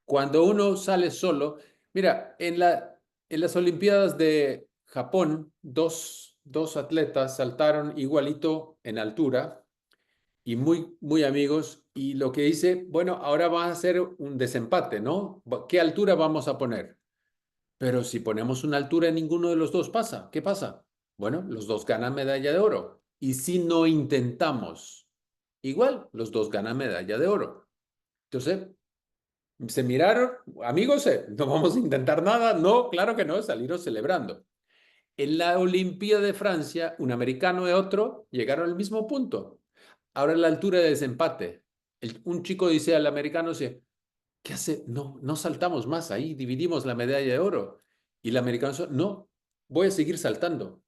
Cuando uno sale solo, mira, en las Olimpiadas de Japón, dos atletas saltaron igualito en altura y muy amigos. Y lo que dice, bueno, ahora va a ser un desempate, ¿no? ¿Qué altura vamos a poner? Pero si ponemos una altura, ninguno de los dos pasa. ¿Qué pasa? Bueno, los dos ganan medalla de oro. Y si no intentamos, igual, los dos ganan medalla de oro. Entonces, se miraron, amigos, no vamos a intentar nada. No, claro que no, salieron celebrando. En la Olimpíada de Francia, un americano y otro llegaron al mismo punto. Ahora la altura de desempate. Un chico dice al americano, dice, ¿qué hace? No, no saltamos más, ahí dividimos la medalla de oro. Y el americano dice, no, voy a seguir saltando.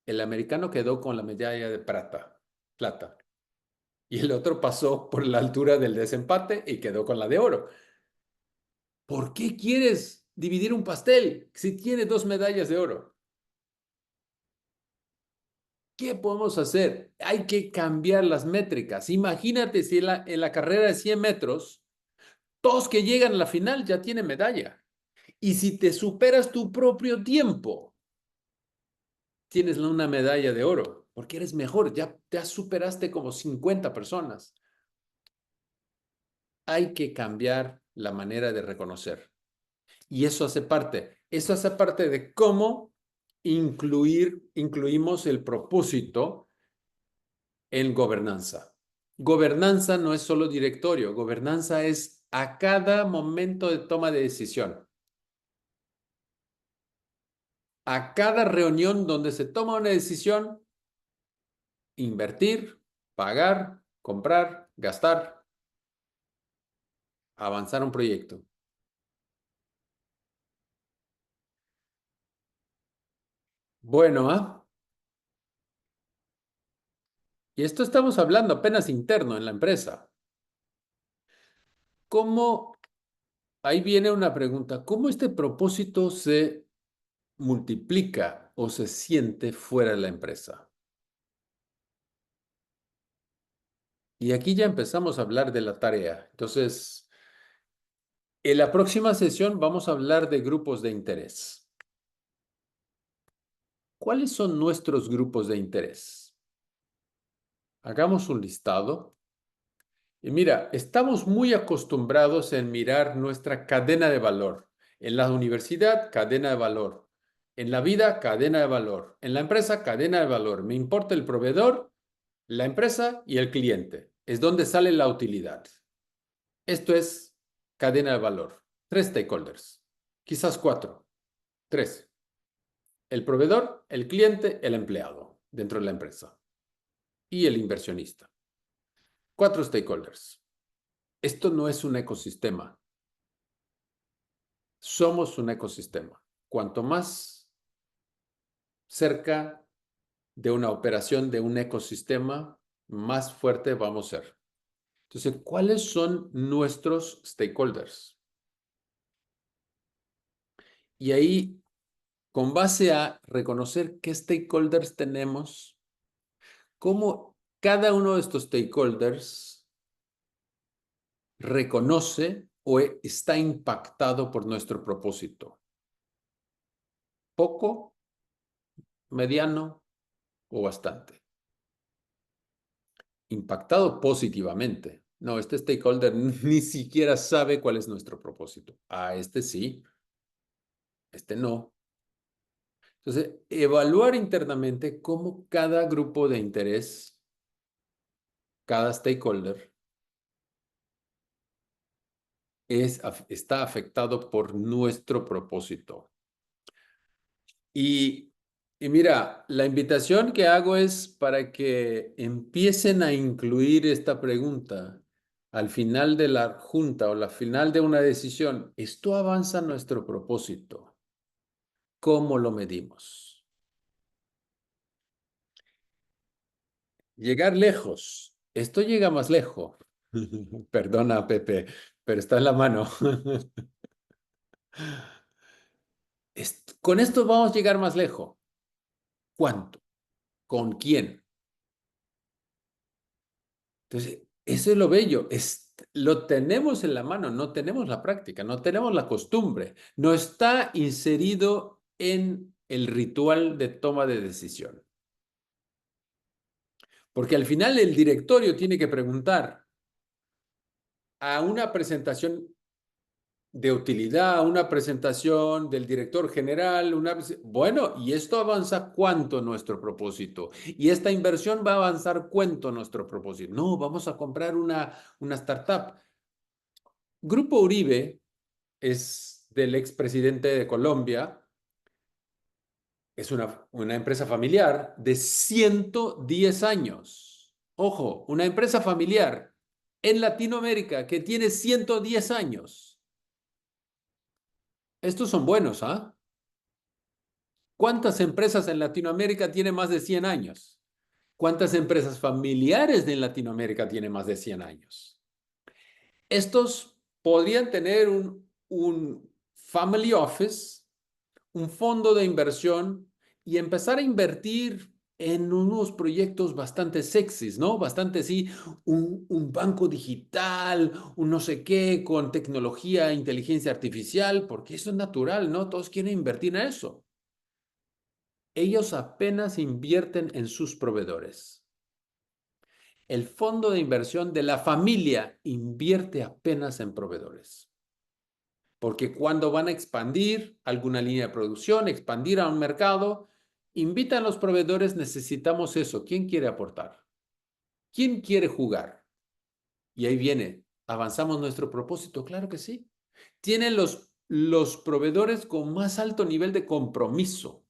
El americano quedó con la medalla de plata. Y el otro pasó por la altura del desempate y quedó con la de oro. ¿Por qué quieres dividir un pastel si tiene 2 medallas de oro? ¿Qué podemos hacer? Hay que cambiar las métricas. Imagínate si en la carrera de 100 metros, todos que llegan a la final ya tienen medalla. Y si te superas tu propio tiempo, tienes una medalla de oro, porque eres mejor, ya te superaste como 50 personas. Hay que cambiar la manera de reconocer. Y eso hace parte de cómo incluimos el propósito en gobernanza. Gobernanza no es solo directorio, gobernanza es a cada momento de toma de decisión. A cada reunión donde se toma una decisión, invertir, pagar, comprar, gastar, avanzar un proyecto. Bueno, y esto estamos hablando apenas interno en la empresa. Ahí viene una pregunta, ¿cómo este propósito se multiplica o se siente fuera de la empresa? Y aquí ya empezamos a hablar de la tarea. Entonces, en la próxima sesión vamos a hablar de grupos de interés. ¿Cuáles son nuestros grupos de interés? Hagamos un listado. Y mira, estamos muy acostumbrados en mirar nuestra cadena de valor. En la universidad, cadena de valor. En la vida, cadena de valor. En la empresa, cadena de valor. Me importa el proveedor, la empresa y el cliente. Es donde sale la utilidad. Esto es cadena de valor. 3 stakeholders, quizás 4. 3. El proveedor, el cliente, el empleado dentro de la empresa y el inversionista. 4 stakeholders. Esto no es un ecosistema. Somos un ecosistema. Cuanto más cerca de una operación de un ecosistema, más fuerte vamos a ser. Entonces, ¿cuáles son nuestros stakeholders? Y ahí, con base a reconocer qué stakeholders tenemos, cómo cada uno de estos stakeholders reconoce o está impactado por nuestro propósito. Poco, mediano o bastante. Impactado positivamente. No, este stakeholder ni siquiera sabe cuál es nuestro propósito. Ah, este sí, este no. Entonces, evaluar internamente cómo cada grupo de interés, cada stakeholder, está afectado por nuestro propósito. Y mira, la invitación que hago es para que empiecen a incluir esta pregunta al final de la junta o al final de una decisión. ¿Esto avanza nuestro propósito? ¿Cómo lo medimos? Llegar lejos. Esto llega más lejos. Perdona, Pepe, pero está en la mano. Con esto vamos a llegar más lejos. ¿Cuánto? ¿Con quién? Entonces, eso es lo bello. Lo tenemos en la mano, no tenemos la práctica, no tenemos la costumbre. No está inserido en el ritual de toma de decisión. Porque al final el directorio tiene que preguntar a una presentación de utilidad, una presentación del director general, bueno, ¿y esto avanza cuánto nuestro propósito? ¿Y esta inversión va a avanzar cuánto nuestro propósito? No, vamos a comprar una startup. Grupo Uribe es del expresidente de Colombia, es una empresa familiar de 110 años. Ojo, una empresa familiar en Latinoamérica que tiene 110 años. Estos son buenos, ¿ah? ¿Cuántas empresas en Latinoamérica tienen más de 100 años? ¿Cuántas empresas familiares en Latinoamérica tienen más de 100 años? Estos podrían tener un family office, un fondo de inversión y empezar a invertir en unos proyectos bastante sexys, ¿no? Bastante, sí, un banco digital, un no sé qué, con tecnología, inteligencia artificial, porque eso es natural, ¿no? Todos quieren invertir en eso. Ellos apenas invierten en sus proveedores. El fondo de inversión de la familia invierte apenas en proveedores. Porque cuando van a expandir alguna línea de producción, expandir a un mercado, invitan a los proveedores, necesitamos eso. ¿Quién quiere aportar? ¿Quién quiere jugar? Y ahí viene, ¿avanzamos nuestro propósito? Claro que sí. Tienen los proveedores con más alto nivel de compromiso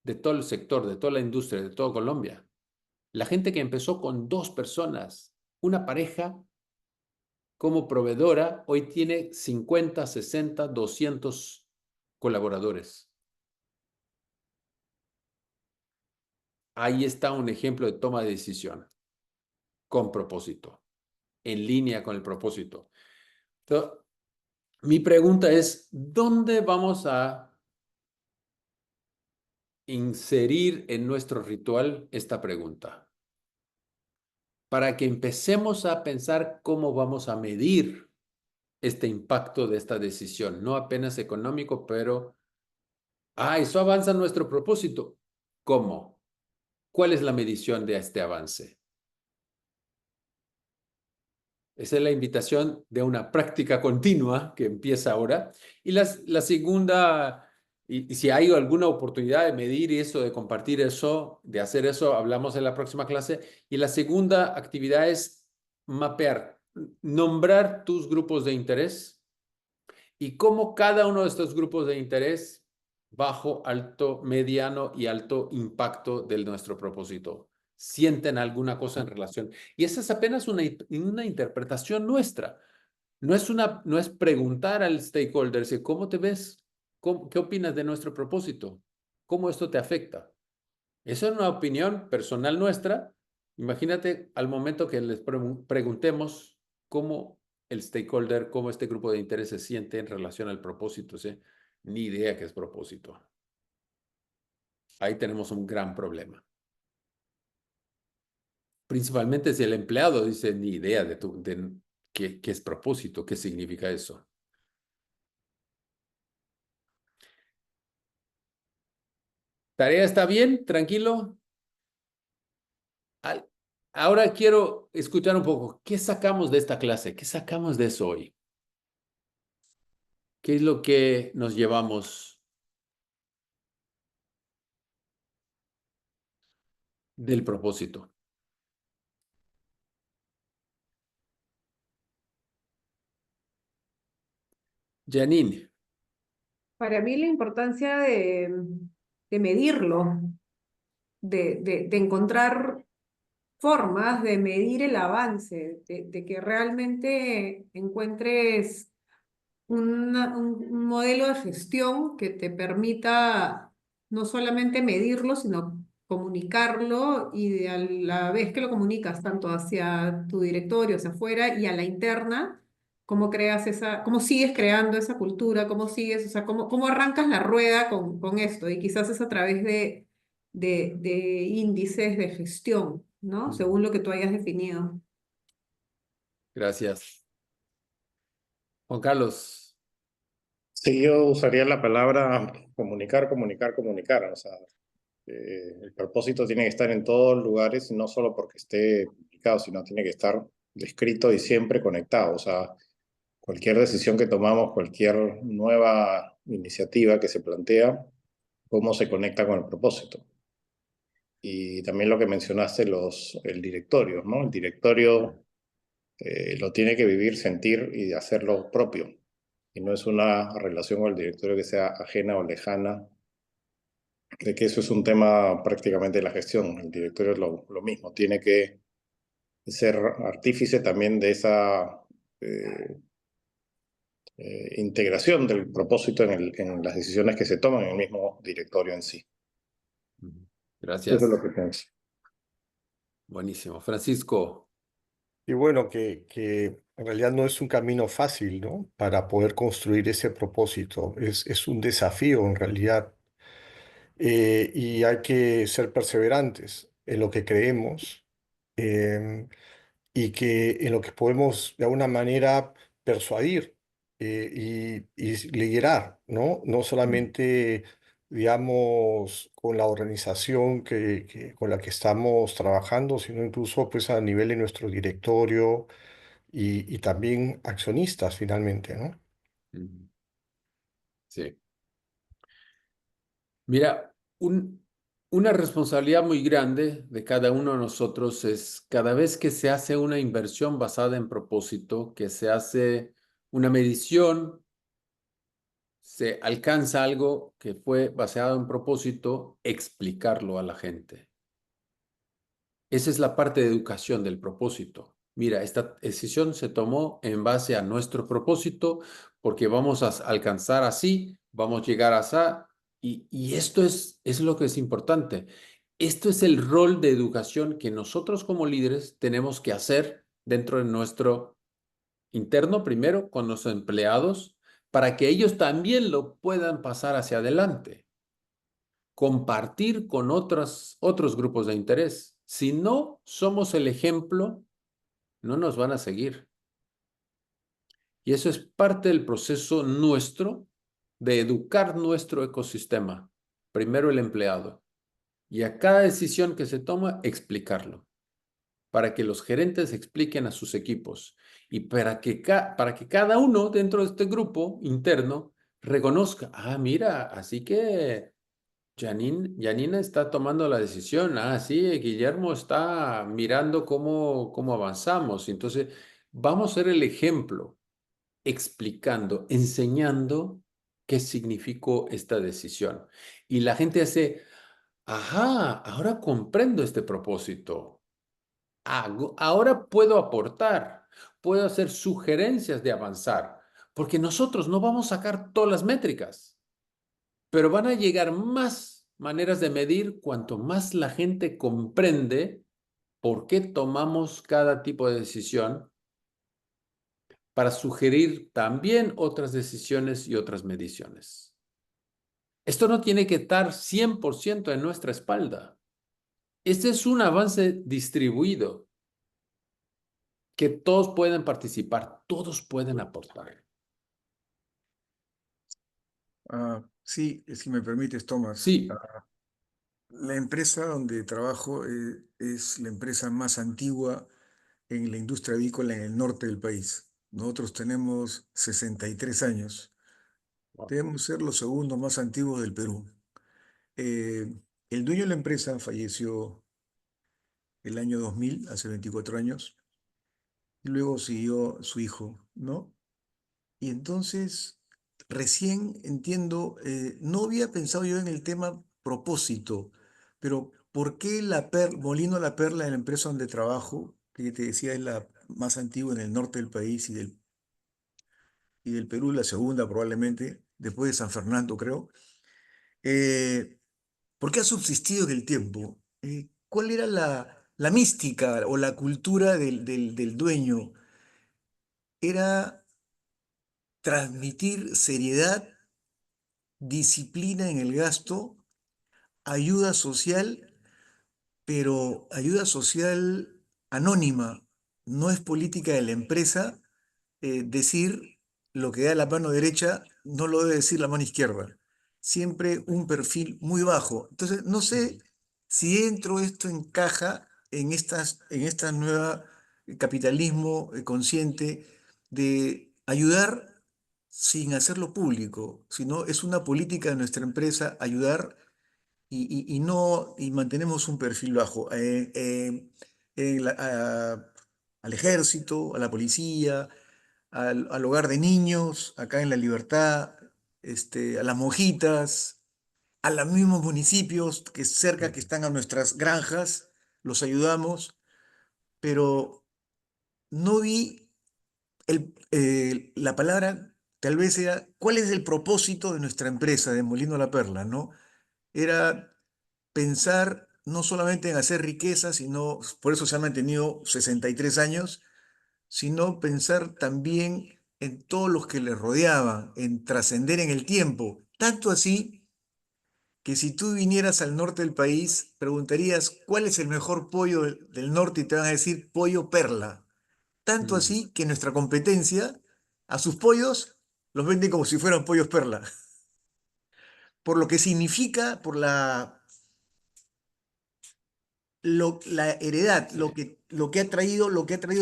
de todo el sector, de toda la industria, de toda Colombia. La gente que empezó con 2 personas, una pareja como proveedora, hoy tiene 50, 60, 200 colaboradores. Ahí está un ejemplo de toma de decisión con propósito, en línea con el propósito. Entonces, mi pregunta es, ¿dónde vamos a inserir en nuestro ritual esta pregunta? Para que empecemos a pensar cómo vamos a medir este impacto de esta decisión, no apenas económico, pero, eso avanza nuestro propósito. ¿Cómo? ¿Cuál es la medición de este avance? Esa es la invitación de una práctica continua que empieza ahora. Y la segunda, y si hay alguna oportunidad de medir eso, de compartir eso, de hacer eso, hablamos en la próxima clase. Y la segunda actividad es mapear, nombrar tus grupos de interés y cómo cada uno de estos grupos de interés bajo, alto, mediano y alto impacto de nuestro propósito. Sienten alguna cosa en relación. Y esa es apenas una interpretación nuestra. No es preguntar al stakeholder, ¿cómo te ves? ¿Qué opinas de nuestro propósito? ¿Cómo esto te afecta? Esa es una opinión personal nuestra. Imagínate al momento que les preguntemos cómo el stakeholder, cómo este grupo de interés se siente en relación al propósito. ¿Sí? Ni idea qué es propósito. Ahí tenemos un gran problema. Principalmente si el empleado dice ni idea de qué es propósito, qué significa eso. ¿Tarea está bien? ¿Tranquilo? Ahora quiero escuchar un poco. ¿Qué sacamos de esta clase? ¿Qué sacamos de eso hoy? ¿Qué es lo que nos llevamos del propósito? Janine. Para mí la importancia de medirlo, de encontrar formas de medir el avance, de que realmente encuentres un modelo de gestión que te permita no solamente medirlo, sino comunicarlo y a la vez que lo comunicas tanto hacia tu directorio, hacia afuera y a la interna, cómo sigues creando esa cultura, cómo sigues, o sea, cómo arrancas la rueda con esto y quizás es a través de índices de gestión, ¿no? Según lo que tú hayas definido. Gracias. Juan Carlos. Sí, yo usaría la palabra comunicar, comunicar, comunicar. O sea, el propósito tiene que estar en todos lugares, y no solo porque esté publicado, sino tiene que estar descrito y siempre conectado. O sea, cualquier decisión que tomamos, cualquier nueva iniciativa que se plantea, cómo se conecta con el propósito. Y también lo que mencionaste, el directorio, ¿no? El directorio lo tiene que vivir, sentir y hacerlo propio. Y no es una relación con el directorio que sea ajena o lejana, de que eso es un tema prácticamente de la gestión. El directorio es lo mismo, tiene que ser artífice también de esa integración del propósito en las decisiones que se toman en el mismo directorio en sí. Gracias. Eso es lo que pienso. Buenísimo. Francisco. Y bueno, que en realidad no es un camino fácil, ¿no? Para poder construir ese propósito. Es un desafío en realidad. Y hay que ser perseverantes en lo que creemos y que en lo que podemos de alguna manera persuadir y liderar, ¿no? No solamente, digamos, con la organización con la que estamos trabajando, sino incluso pues a nivel de nuestro directorio y también accionistas finalmente, ¿no? Sí. Mira, una responsabilidad muy grande de cada uno de nosotros es cada vez que se hace una inversión basada en propósito, que se hace una medición, se alcanza algo que fue basado en propósito, explicarlo a la gente. Esa es la parte de educación del propósito. Mira, esta decisión se tomó en base a nuestro propósito porque vamos a alcanzar así, vamos a llegar así, y esto es lo que es importante. Esto es el rol de educación que nosotros como líderes tenemos que hacer dentro de nuestro interno, primero con los empleados, para que ellos también lo puedan pasar hacia adelante. Compartir con otros grupos de interés. Si no somos el ejemplo, no nos van a seguir. Y eso es parte del proceso nuestro de educar nuestro ecosistema. Primero el empleado. Y a cada decisión que se toma, explicarlo. Para que los gerentes expliquen a sus equipos. Y para que cada uno dentro de este grupo interno reconozca, mira, así que Janina está tomando la decisión. Sí, Guillermo está mirando cómo avanzamos. Entonces, vamos a ser el ejemplo, explicando, enseñando qué significó esta decisión. Y la gente hace, ajá, ahora comprendo este propósito. Ahora puedo aportar, puedo hacer sugerencias de avanzar, porque nosotros no vamos a sacar todas las métricas, pero van a llegar más maneras de medir cuanto más la gente comprende por qué tomamos cada tipo de decisión para sugerir también otras decisiones y otras mediciones. Esto no tiene que estar 100% en nuestra espalda. Este es un avance distribuido que todos pueden participar, todos pueden aportar. Sí, si me permites, Tomás. Sí. La empresa donde trabajo es la empresa más antigua en la industria avícola en el norte del país. Nosotros tenemos 63 años. Debemos ser los segundos más antiguos del Perú. El dueño de la empresa falleció el año 2000, hace 24 años, y luego siguió su hijo, ¿no? Y entonces, recién entiendo, no había pensado yo en el tema propósito, pero ¿por qué Molino La Perla, en la empresa donde trabajo, que te decía es la más antigua en el norte del país y del Perú, la segunda probablemente, después de San Fernando, creo? ¿Por qué ha subsistido en el tiempo? ¿Cuál era la mística o la cultura del dueño? Era transmitir seriedad, disciplina en el gasto, ayuda social, pero ayuda social anónima. No es política de la empresa decir lo que da la mano derecha, no lo debe decir la mano izquierda. Siempre un perfil muy bajo. Entonces, no sé si dentro esto encaja en esta nueva capitalismo consciente de ayudar sin hacerlo público, sino es una política de nuestra empresa ayudar y no, y mantenemos un perfil bajo. Al ejército, a la policía, al hogar de niños, acá en La Libertad, a las monjitas, a los mismos municipios que cerca que están a nuestras granjas, los ayudamos, pero no vi la palabra, tal vez era, ¿cuál es el propósito de nuestra empresa de Molino La Perla, ¿no? Era pensar no solamente en hacer riqueza, sino, por eso se han mantenido 63 años, sino pensar también en todos los que le rodeaban, en trascender en el tiempo. Tanto así que si tú vinieras al norte del país, preguntarías cuál es el mejor pollo del norte y te van a decir pollo Perla. Tanto así que nuestra competencia a sus pollos los vende como si fueran pollos Perla. Por lo que significa, por la heredad, lo que ha traído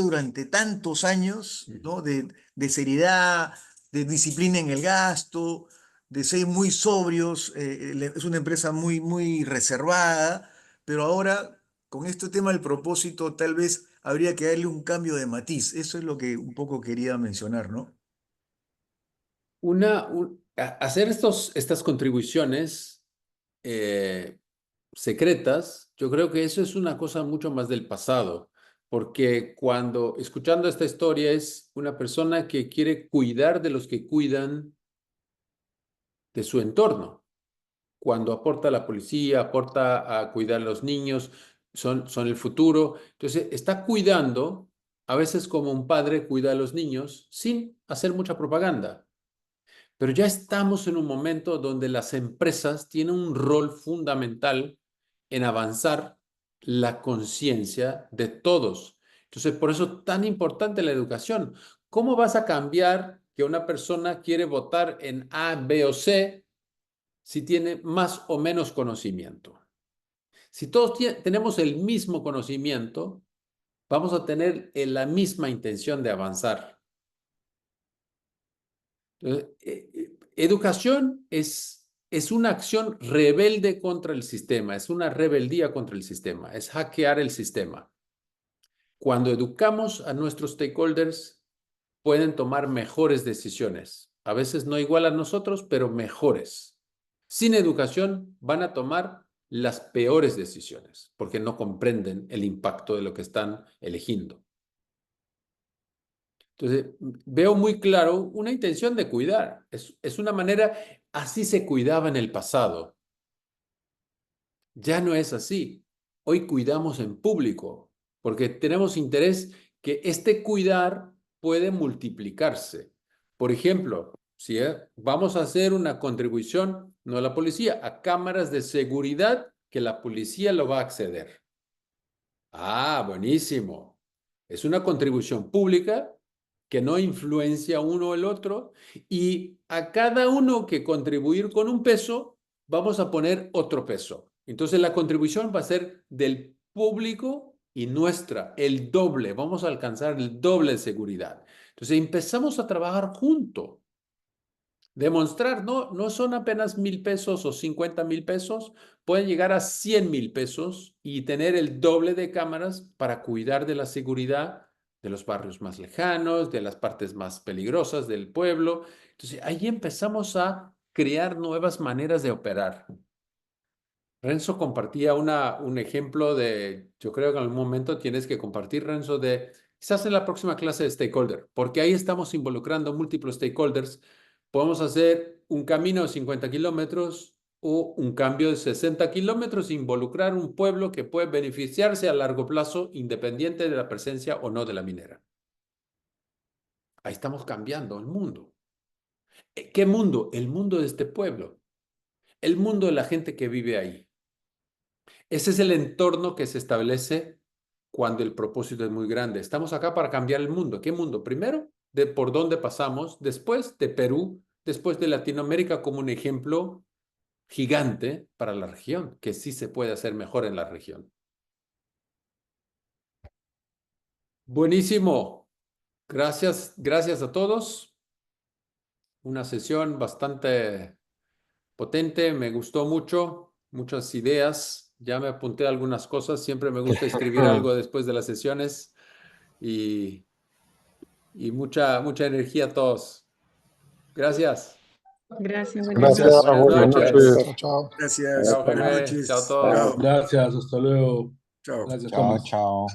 durante tantos años, ¿no? De seriedad, de disciplina en el gasto, de ser muy sobrios. Es una empresa muy, muy reservada, pero ahora con este tema del propósito tal vez habría que darle un cambio de matiz. Eso es lo que un poco quería mencionar, ¿no? Hacer estas contribuciones secretas, yo creo que eso es una cosa mucho más del pasado, porque cuando escuchando esta historia es una persona que quiere cuidar de los que cuidan de su entorno. Cuando aporta a la policía, aporta a cuidar a los niños, son el futuro. Entonces, está cuidando, a veces como un padre cuida a los niños, sin hacer mucha propaganda. Pero ya estamos en un momento donde las empresas tienen un rol fundamental en avanzar la conciencia de todos. Entonces, por eso tan importante la educación. ¿Cómo vas a cambiar que una persona quiere votar en A, B o C si tiene más o menos conocimiento? Si todos tenemos el mismo conocimiento, vamos a tener la misma intención de avanzar. Educación es una acción rebelde contra el sistema, es una rebeldía contra el sistema, es hackear el sistema. Cuando educamos a nuestros stakeholders, pueden tomar mejores decisiones, A veces no igual a nosotros, pero mejores. Sin educación van a tomar las peores decisiones porque no comprenden el impacto de lo que están eligiendo. Entonces, veo muy claro una intención de cuidar. Es una manera, así se cuidaba en el pasado. Ya no es así. Hoy cuidamos en público porque tenemos interés que este cuidar puede multiplicarse. Por ejemplo, si vamos a hacer una contribución, no a la policía, a cámaras de seguridad que la policía lo va a acceder. Ah, buenísimo. Es una contribución pública que no influencia uno o el otro y a cada uno que contribuir con un peso, vamos a poner otro peso. Entonces la contribución va a ser del público y nuestra, el doble. Vamos a alcanzar el doble de seguridad. Entonces empezamos a trabajar juntos. Demostrar, no son apenas 1,000 pesos o 50,000 pesos, pueden llegar a 100,000 pesos y tener el doble de cámaras para cuidar de la seguridad de los barrios más lejanos, de las partes más peligrosas del pueblo. Entonces, ahí empezamos a crear nuevas maneras de operar. Renzo compartía un ejemplo de, yo creo que en algún momento tienes que compartir, Renzo, de quizás en la próxima clase de stakeholder, porque ahí estamos involucrando múltiples stakeholders. Podemos hacer un camino de 50 kilómetros o un cambio de 60 kilómetros, involucrar un pueblo que puede beneficiarse a largo plazo independiente de la presencia o no de la minera. Ahí estamos cambiando el mundo. ¿Qué mundo? El mundo de este pueblo. El mundo de la gente que vive ahí. Ese es el entorno que se establece cuando el propósito es muy grande. Estamos acá para cambiar el mundo. ¿Qué mundo? Primero, de por dónde pasamos, después de Perú, después de Latinoamérica como un ejemplo gigante para la región, que sí se puede hacer mejor en la región. Buenísimo. Gracias a todos. Una sesión bastante potente, me gustó mucho, muchas ideas. Ya me apunté algunas cosas, siempre me gusta escribir algo después de las sesiones y mucha energía a todos. Gracias. Gracias, Gracias, Buenas buenas noches. noches. Chao. Gracias. Chao, Buenas Jaime. noches. Chao a todos. Gracias, hasta luego. Chao. Gracias, Chao, Tomás. chao.